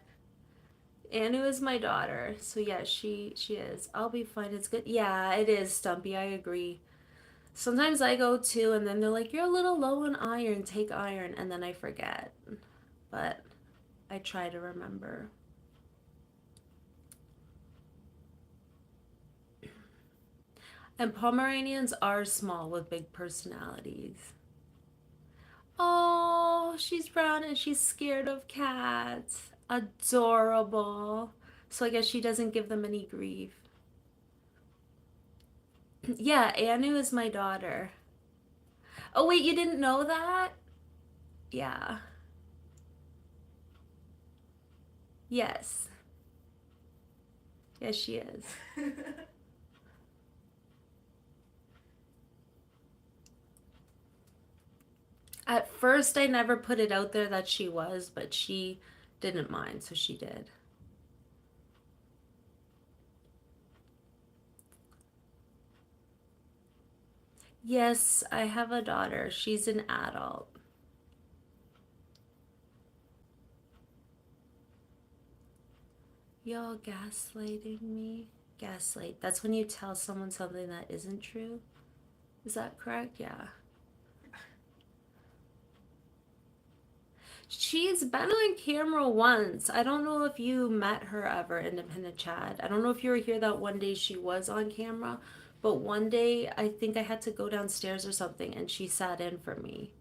Anu is my daughter. So yeah, she is. I'll be fine. It's good. Yeah, it is, Stumpy. I agree. Sometimes I go too, and then they're like, "You're a little low on iron. Take iron," and then I forget. But I try to remember. And Pomeranians are small with big personalities. Oh, she's brown and she's scared of cats. Adorable. So I guess she doesn't give them any grief. Yeah, Anu is my daughter. Oh, wait, you didn't know that? Yeah. Yes. Yes, she is. At first, I never put it out there that she was, but she didn't mind, so she did. Yes, I have a daughter. She's an adult. Y'all gaslighting me? Gaslight. That's when you tell someone something that isn't true. Is that correct? Yeah. She's been on camera once. I don't know if you met her ever, Independent Chad. I don't know if you were here that one day she was on camera, but one day I think I had to go downstairs or something and she sat in for me.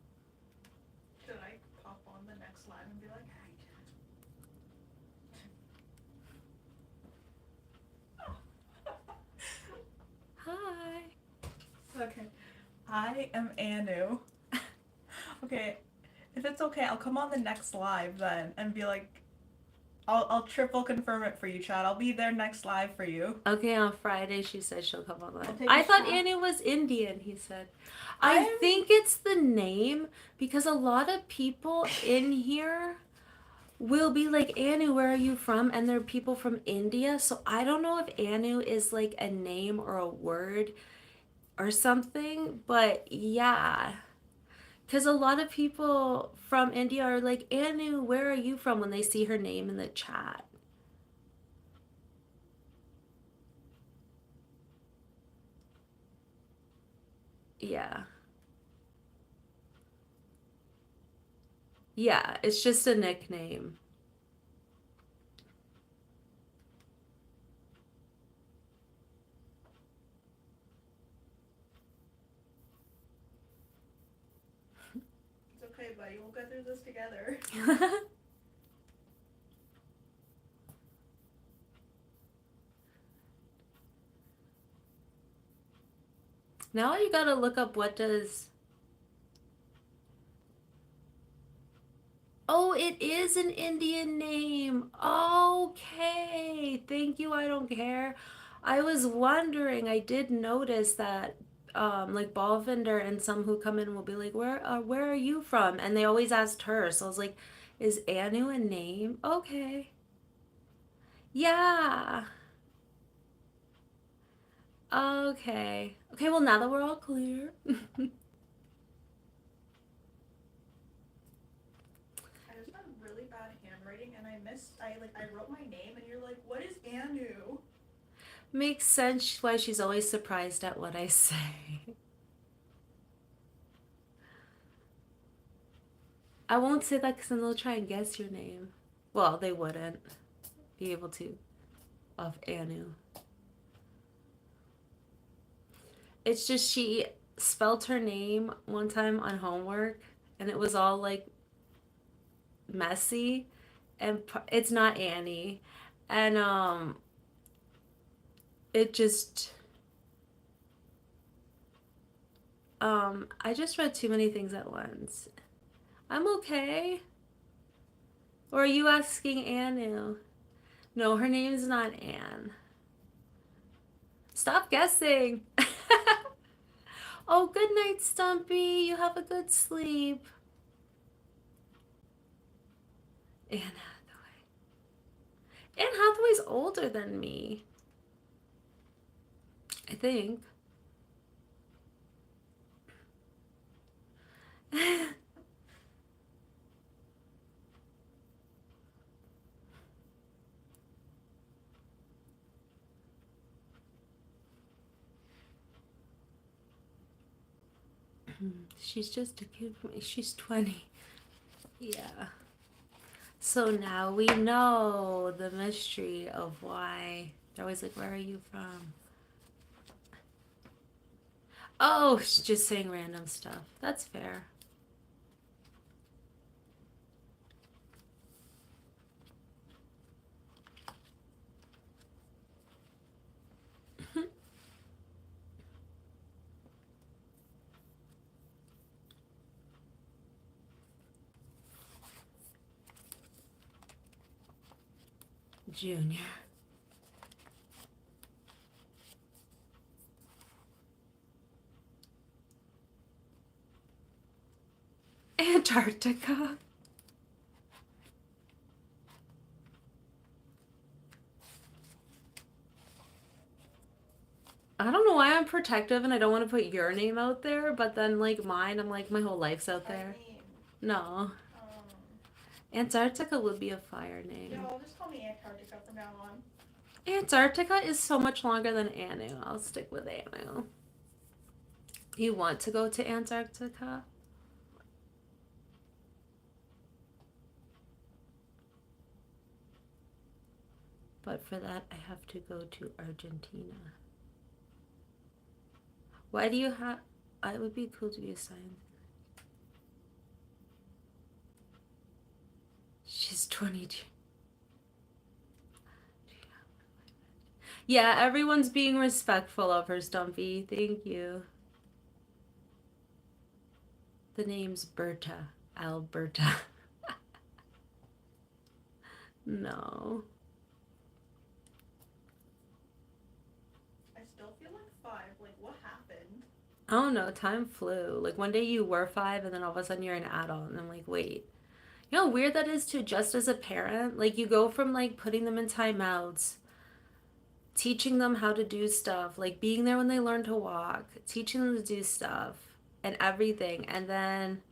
Should I pop on the next live and be like, Hi. hey? Okay. I am Anu. Okay. If it's okay, I'll come on the next live then and be like, I'll triple confirm it for you, Chad. I'll be there next live for you. Okay, on Friday she said she'll come on live. I'll take I a thought shot. Annie was Indian, he said. I I'm- think it's the name because a lot of people in here will be like, Anu, where are you from? And they're people from India. So I don't know if Anu is like a name or a word or something, but yeah. Because a lot of people from India are like, Anu, where are you from? When they see her name in the chat. Yeah. Yeah, it's just a nickname. It's okay, buddy. We'll get through this together. Now you gotta look up what does. Oh, it is an Indian name. Okay. Thank you. I don't care. I was wondering, I did notice that like Balvinder and some who come in will be like, where are you from? And they always asked her. So I was like, is Anu a name? Okay. Yeah. Okay. Okay, well now that we're all clear. I just have really bad handwriting and I wrote my name and you're like, what is Anu? Makes sense why she's always surprised at what I say. I won't say that because then they'll try and guess your name. Well, they wouldn't be able to of Anu. It's just she spelled her name one time on homework and it was all like messy, and it's not Annie, and it just I just read too many things at once. I'm okay. Or are you asking Anu? No, her name's not Anne. Stop guessing. Oh, good night, Stumpy. You have a good sleep. Anne Hathaway. Anne Hathaway's older than me, I think. She's just a kid for me. She's 20. Yeah. So now we know the mystery of why they're always like, where are you from? Oh, she's just saying random stuff. That's fair. Junior. Antarctica. I don't know why I'm protective and I don't want to put your name out there, but then like mine, I'm like my whole life's out there. No. Antarctica would be a fire name. No, just call me Antarctica from now on. Antarctica is so much longer than Anu. I'll stick with Anu. You want to go to Antarctica? But for that, I have to go to Argentina. Why do you have... It would be cool to be a scientist. She's 22. Yeah, everyone's being respectful of her, Stumpy. Thank you. The name's Berta. Alberta. No. I still feel like 5. Like, what happened? I don't know. Time flew. Like, one day you were 5, and then all of a sudden you're an adult. And I'm like, wait. You know how weird that is, too, just as a parent? Like, you go from, like, putting them in timeouts, teaching them how to do stuff, like, being there when they learn to walk, teaching them to do stuff, and everything. And then...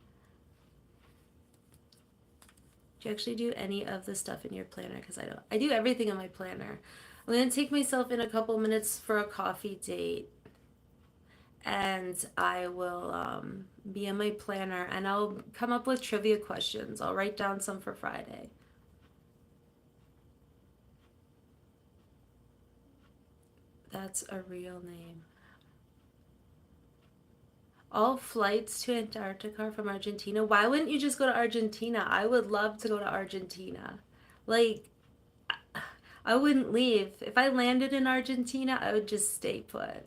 Do you actually do any of the stuff in your planner? Because I don't. I do everything in my planner. I'm going to take myself in a couple minutes for a coffee date. And I will be in my planner and I'll come up with trivia questions. I'll write down some for Friday. That's a real name. All flights to Antarctica are from Argentina. Why wouldn't you just go to Argentina? I would love to go to Argentina. Like, I wouldn't leave. If I landed in Argentina, I would just stay put.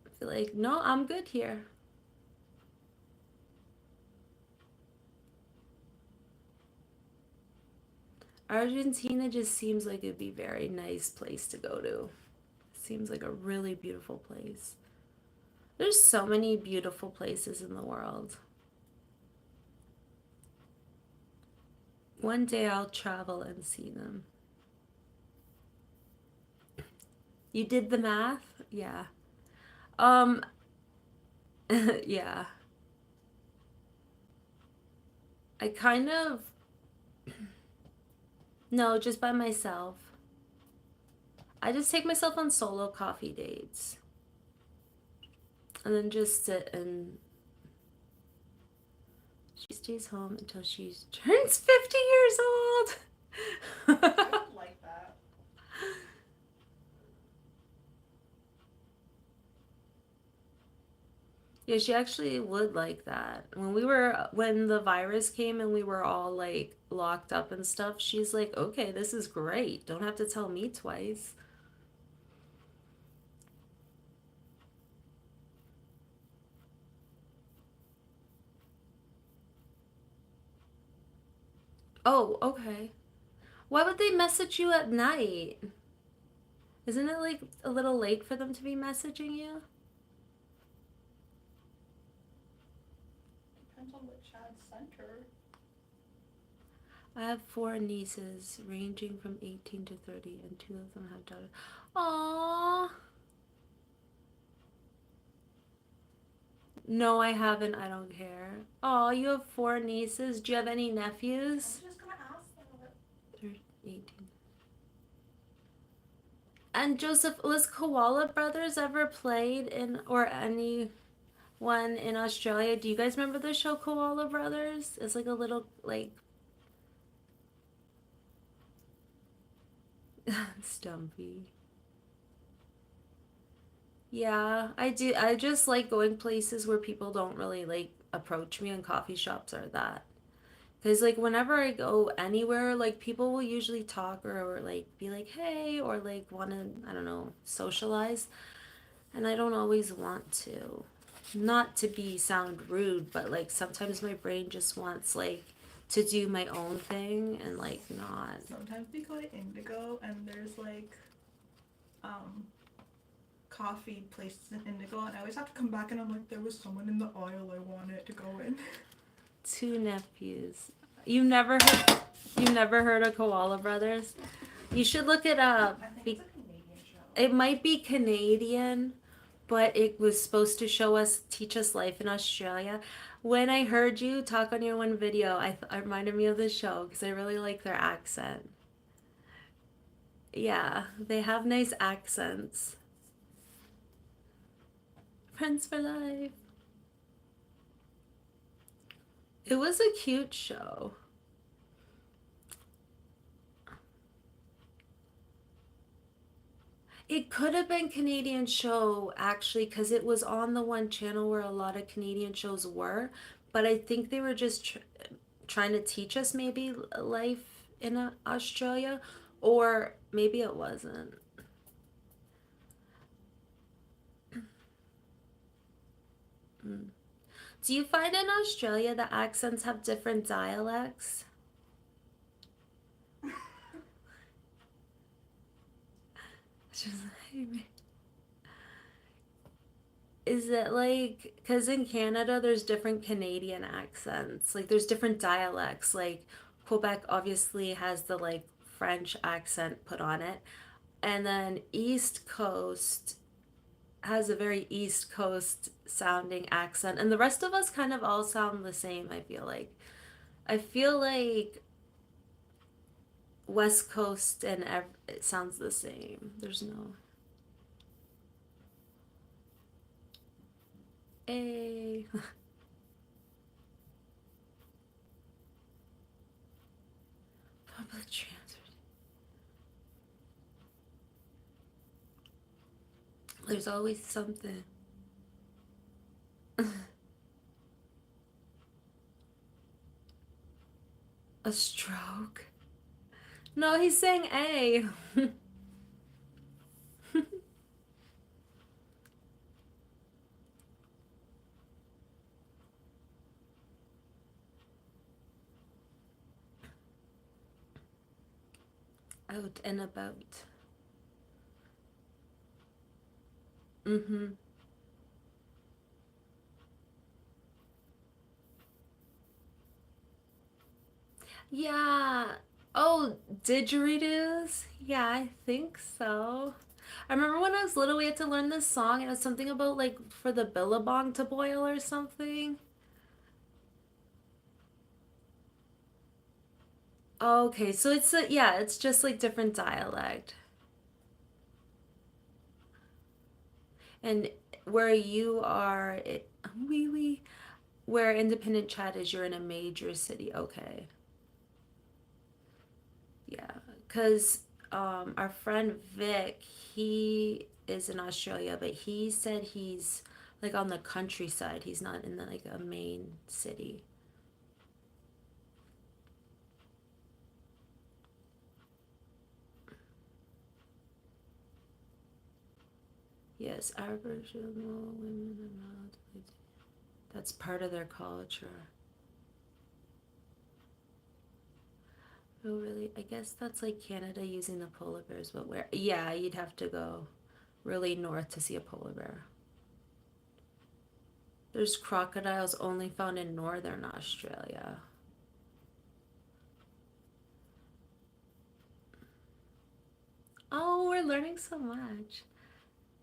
I'd be like, no, I'm good here. Argentina just seems like it'd be a very nice place to go to. Seems like a really beautiful place. There's so many beautiful places in the world. One day I'll travel and see them. You did the math? Yeah. Um, yeah. I kind of, no, just by myself. I just take myself on solo coffee dates. And then just sit and she stays home until she turns 50 years old. I would like that. Yeah, she actually would like that. When the virus came and we were all like locked up and stuff, she's like, okay, this is great. Don't have to tell me twice. Oh, okay. Why would they message you at night? Isn't it like a little late for them to be messaging you? Depends on what Chad sent her. I have four nieces ranging from 18 to 30, and two of them have daughters. Aww. No, I haven't. I don't care. Oh, you have four nieces. Do you have any I nephews? was just gonna ask that. They're 18. And Joseph, was Koala Brothers ever played in, or anyone in Australia? Do you guys remember the show Koala Brothers? It's like a little, like, Stumpy. Yeah, I do. I just like going places where people don't really like approach me, and coffee shops are that. Because, like, whenever I go anywhere, like, people will usually talk or like, be like, hey, or, like, want to, I don't know, socialize. And I don't always want to. Not to be sound rude, but, like, sometimes my brain just wants, like, to do my own thing and, like, not. Sometimes we go to Indigo and there's like um coffee places in Indigo, and I always have to come back and I'm like, there was someone in the aisle I wanted to go in. Two nephews. You never heard of Koala Brothers? You should look it up. I think it's a Canadian show. It might be Canadian, but it was supposed to teach us life in Australia. When I heard you talk on your one video, it reminded me of the show because I really like their accent. Yeah, they have nice accents. Friends for life. It was a cute show. It could have been Canadian show actually because it was on the one channel where a lot of Canadian shows were, but I think they were just trying to teach us maybe life in Australia, or maybe it wasn't. Mm. Do you find in Australia the accents have different dialects? Just like, is it like, because in Canada there's different Canadian accents, like there's different dialects, like Quebec obviously has the like French accent put on it, and then East Coast has a very East Coast sounding accent, and the rest of us kind of all sound the same. I feel like West Coast it sounds the same. There's no a public transport. There's always something. A stroke. No, he's saying A. Out and about. Mm-hmm. Yeah. Oh, didgeridoos? Yeah, I think so. I remember when I was little, we had to learn this song. It was something about like for the billabong to boil or something. Okay, so yeah, it's just like different dialect. And where you are, wee, where Independent Chat is, you're in a major city. Okay. Yeah, because our friend Vic, he is in Australia, but he said he's like on the countryside. He's not in the, like a main city. Yes, Aboriginal women are not allowed to leave. That's part of their culture. Oh, really? I guess that's like Canada using the polar bears, but where? Yeah, you'd have to go really north to see a polar bear. There's crocodiles only found in northern Australia. Oh, we're learning so much.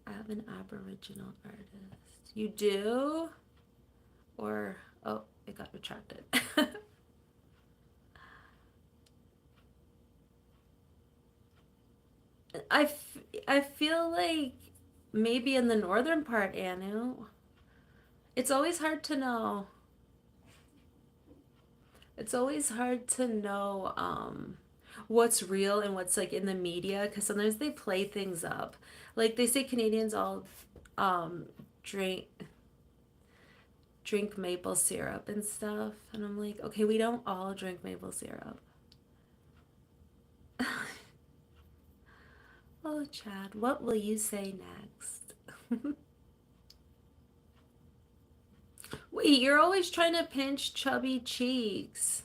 I have an Aboriginal artist. You do? Or, oh, it got retracted. I, f- I feel like maybe in the northern part, Anu. It's always hard to know. It's always hard to know what's real and what's like in the media because sometimes they play things up. Like they say Canadians all um, drink drink maple syrup and stuff, and I'm like, okay, we don't all drink maple syrup. Oh, Chad, what will you say next? Wait, you're always trying to pinch chubby cheeks.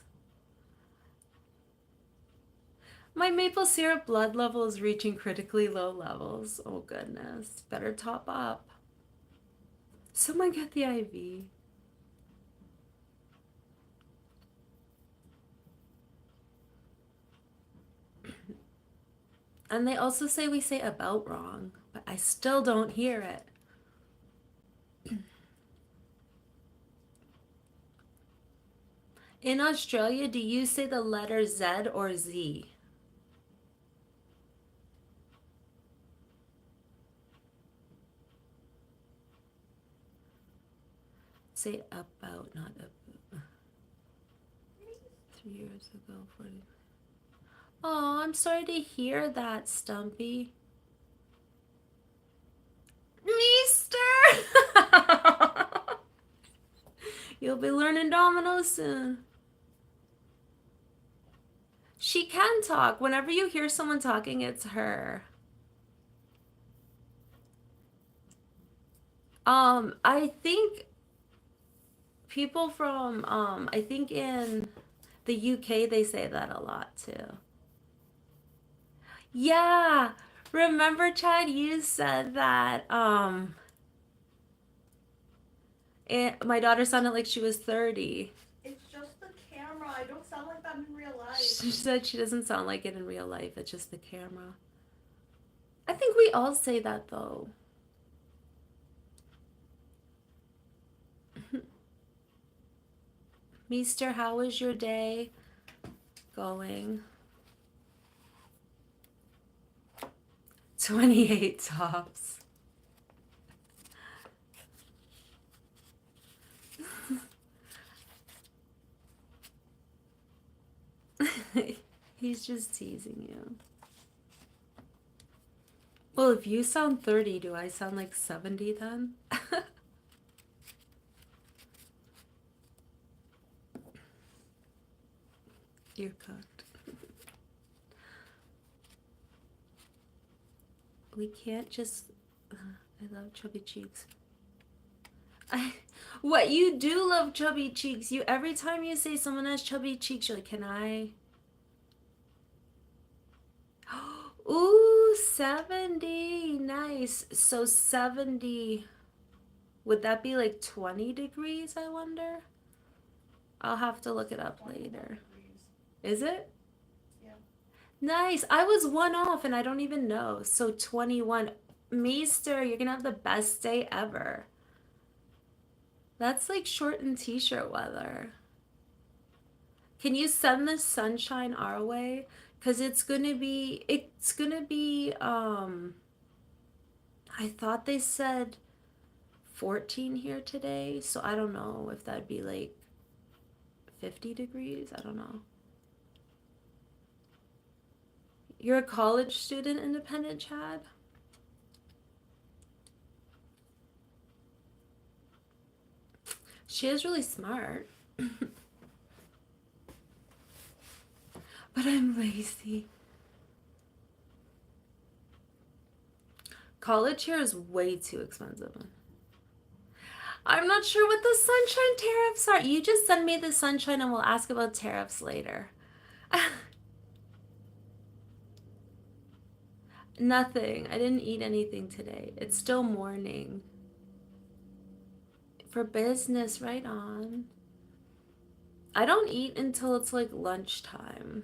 My maple syrup blood level is reaching critically low levels. Oh, goodness. Better top up. Someone get the IV. And they also say we say about wrong, but I still don't hear it. In Australia, do you say the letter Z or Z? Say about, not about. 3 years ago, 40. Oh, I'm sorry to hear that, Stumpy. Meester! You'll be learning dominoes soon. She can talk. Whenever you hear someone talking, it's her. I think people from I think in the UK they say that a lot too. Yeah. Remember, Chad, you said that my daughter sounded like she was 30. It's just the camera. I don't sound like that in real life. She said she doesn't sound like it in real life. It's just the camera. I think we all say that though. Meester, how was your day going? 28 tops. He's just teasing you. Well, if you sound 30, do I sound like 70 then? You're cooked. We can't just. I love chubby cheeks. I, what you do love chubby cheeks? You every time you say someone has chubby cheeks, you're like, can I? Ooh, 70. Nice. So 70. Would that be like 20 degrees, I wonder? I'll have to look it up later. Degrees. Is it? Yeah. Nice. I was one off and I don't even know. So 21. Meester, you're gonna have the best day ever. That's like short and t-shirt weather. Can you send the sunshine our way? Cause it's gonna be I thought they said 14 here today, so I don't know if that'd be like 50 degrees. I don't know. You're a college student, independent Chad? She is really smart. But I'm lazy. College here is way too expensive. I'm not sure what the sunshine tariffs are. You just send me the sunshine and we'll ask about tariffs later. Nothing. I didn't eat anything today. It's still morning. For business, right on. I don't eat until it's like lunchtime.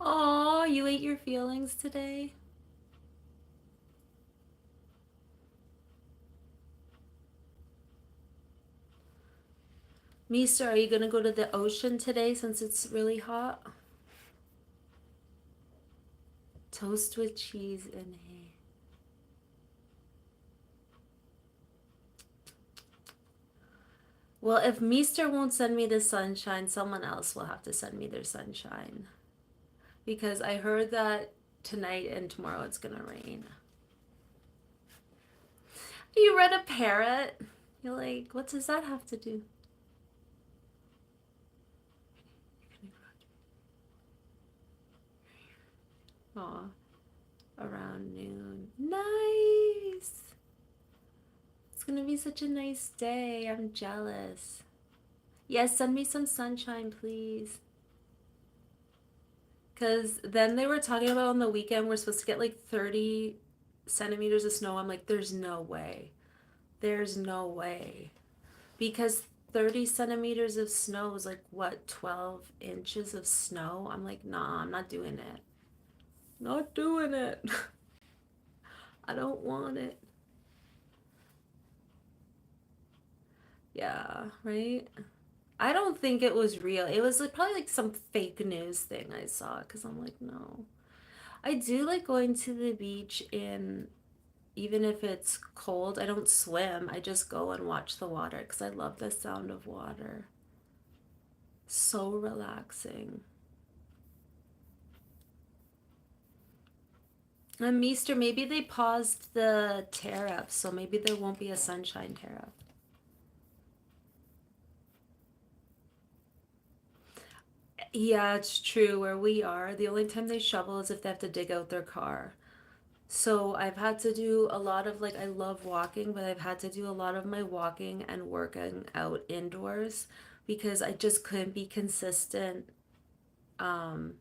Oh, you ate your feelings today? Meester, are you gonna go to the ocean today since it's really hot? Toast with cheese and hay. Well, if Meester won't send me the sunshine, someone else will have to send me their sunshine. Because I heard that tonight and tomorrow it's gonna rain. You read a parrot? You're like, what does that have to do? Aw, around noon. Nice! It's gonna be such a nice day. I'm jealous. Yes, send me some sunshine, please. Because then they were talking about on the weekend we're supposed to get like 30 centimeters of snow. I'm like, there's no way. There's no way. Because 30 centimeters of snow is like, what, 12 inches of snow? I'm like, nah, I'm not doing it. Not doing it. I don't want it. Yeah, right? I don't think it was real. It was like probably like some fake news thing I saw because I'm like, no. I do like going to the beach in even if it's cold. I don't swim. I just go and watch the water because I love the sound of water. So relaxing. And Meester, maybe they paused the tariff, so maybe there won't be a sunshine tariff. Yeah, it's true. Where we are, the only time they shovel is if they have to dig out their car. So I've had to do a lot of like, I love walking, but I've had to do a lot of my walking and working out indoors because I just couldn't be consistent um,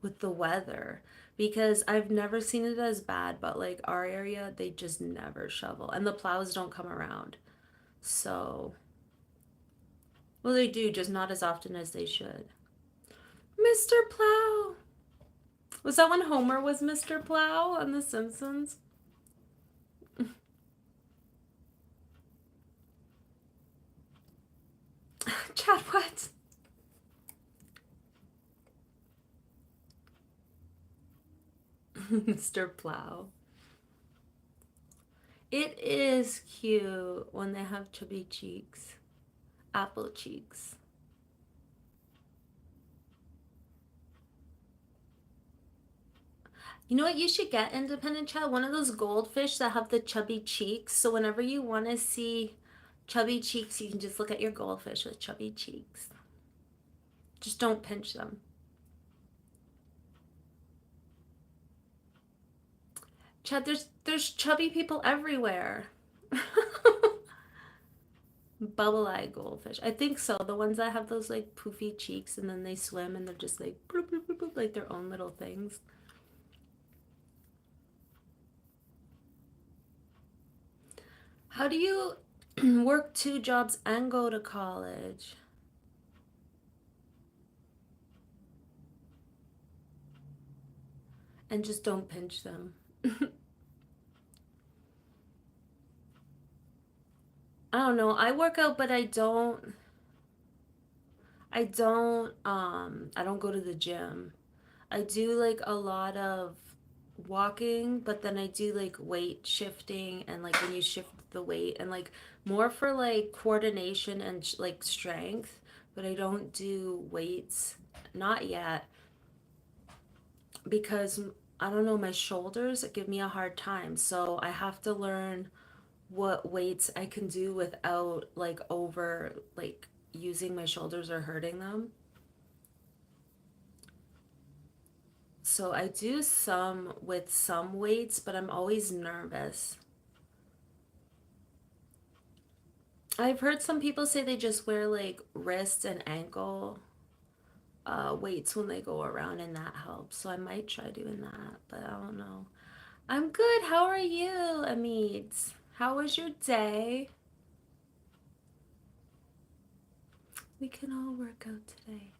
with the weather. Because I've never seen it as bad, but like our area, they just never shovel and the plows don't come around. So, well, they do, just not as often as they should. Mr. Plow! Was that when Homer was Mr. Plow on The Simpsons? Chad, what? Mr. Plow. It is cute when they have chubby cheeks, apple cheeks. You know what you should get, Independent Child? One of those goldfish that have the chubby cheeks. So whenever you want to see chubby cheeks, you can just look at your goldfish with chubby cheeks. Just don't pinch them. Chad, there's chubby people everywhere. Bubble eye goldfish. I think so. The ones that have those like poofy cheeks and then they swim and they're just like bloop, bloop, bloop, bloop, like their own little things. How do you work two jobs and go to college? And just don't pinch them. I don't know. I work out, but I don't go to the gym. I do like a lot of walking, but then I do like weight shifting and like when you shift the weight and like more for like coordination and like strength, but I don't do weights, not yet, because I don't know, my shoulders give me a hard time. So I have to learn what weights I can do without like over like using my shoulders or hurting them. So I do some with some weights, but I'm always nervous. I've heard some people say they just wear like wrist and ankle weights when they go around, and that helps. So I might try doing that, but I don't know. I'm good. How are you, Amit? How was your day? We can all work out today.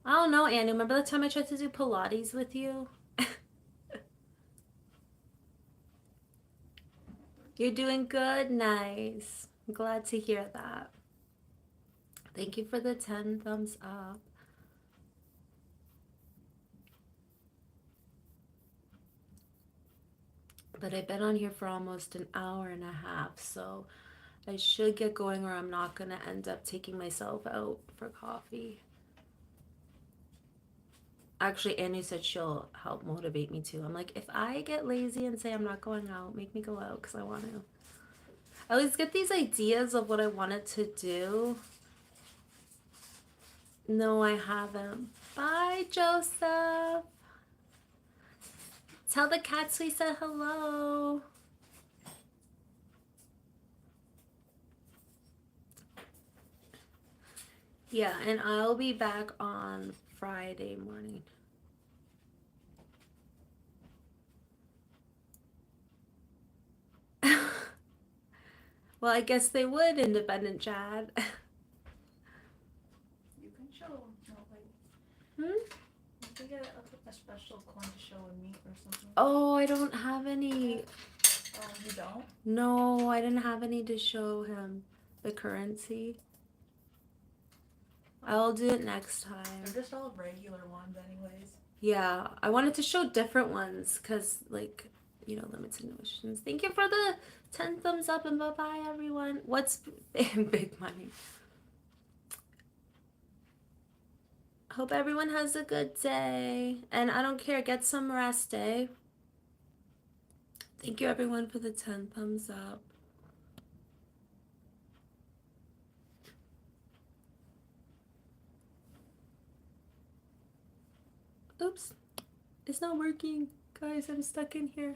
I don't know, Annie. Remember the time I tried to do Pilates with you? You're doing good? Nice. I'm glad to hear that. Thank you for the 10 thumbs up. But I've been on here for almost an hour and a half, so I should get going or I'm not going to end up taking myself out for coffee. Actually, Annie said she'll help motivate me too. I'm like, if I get lazy and say I'm not going out, make me go out because I want to. I always get these ideas of what I wanted to do. No, I haven't. Bye, Joseph. Tell the cats we said hello. Yeah, and I'll be back on Friday morning. Well, I guess they would, independent Chad. You can show no, like Hmm? you can get a special coin to show a meat or something. Oh, I don't have any. Oh, you don't? No, I didn't have any to show him the currency. I'll do it next time. They're just all regular ones anyways. Yeah, I wanted to show different ones because, like, you know, limited notions. Thank you for the 10 thumbs up and bye-bye, everyone. What's big money? Hope everyone has a good day. And I don't care, get some rest, eh? Thank you, everyone, for the 10 thumbs up. Oops, it's not working. Guys, I'm stuck in here.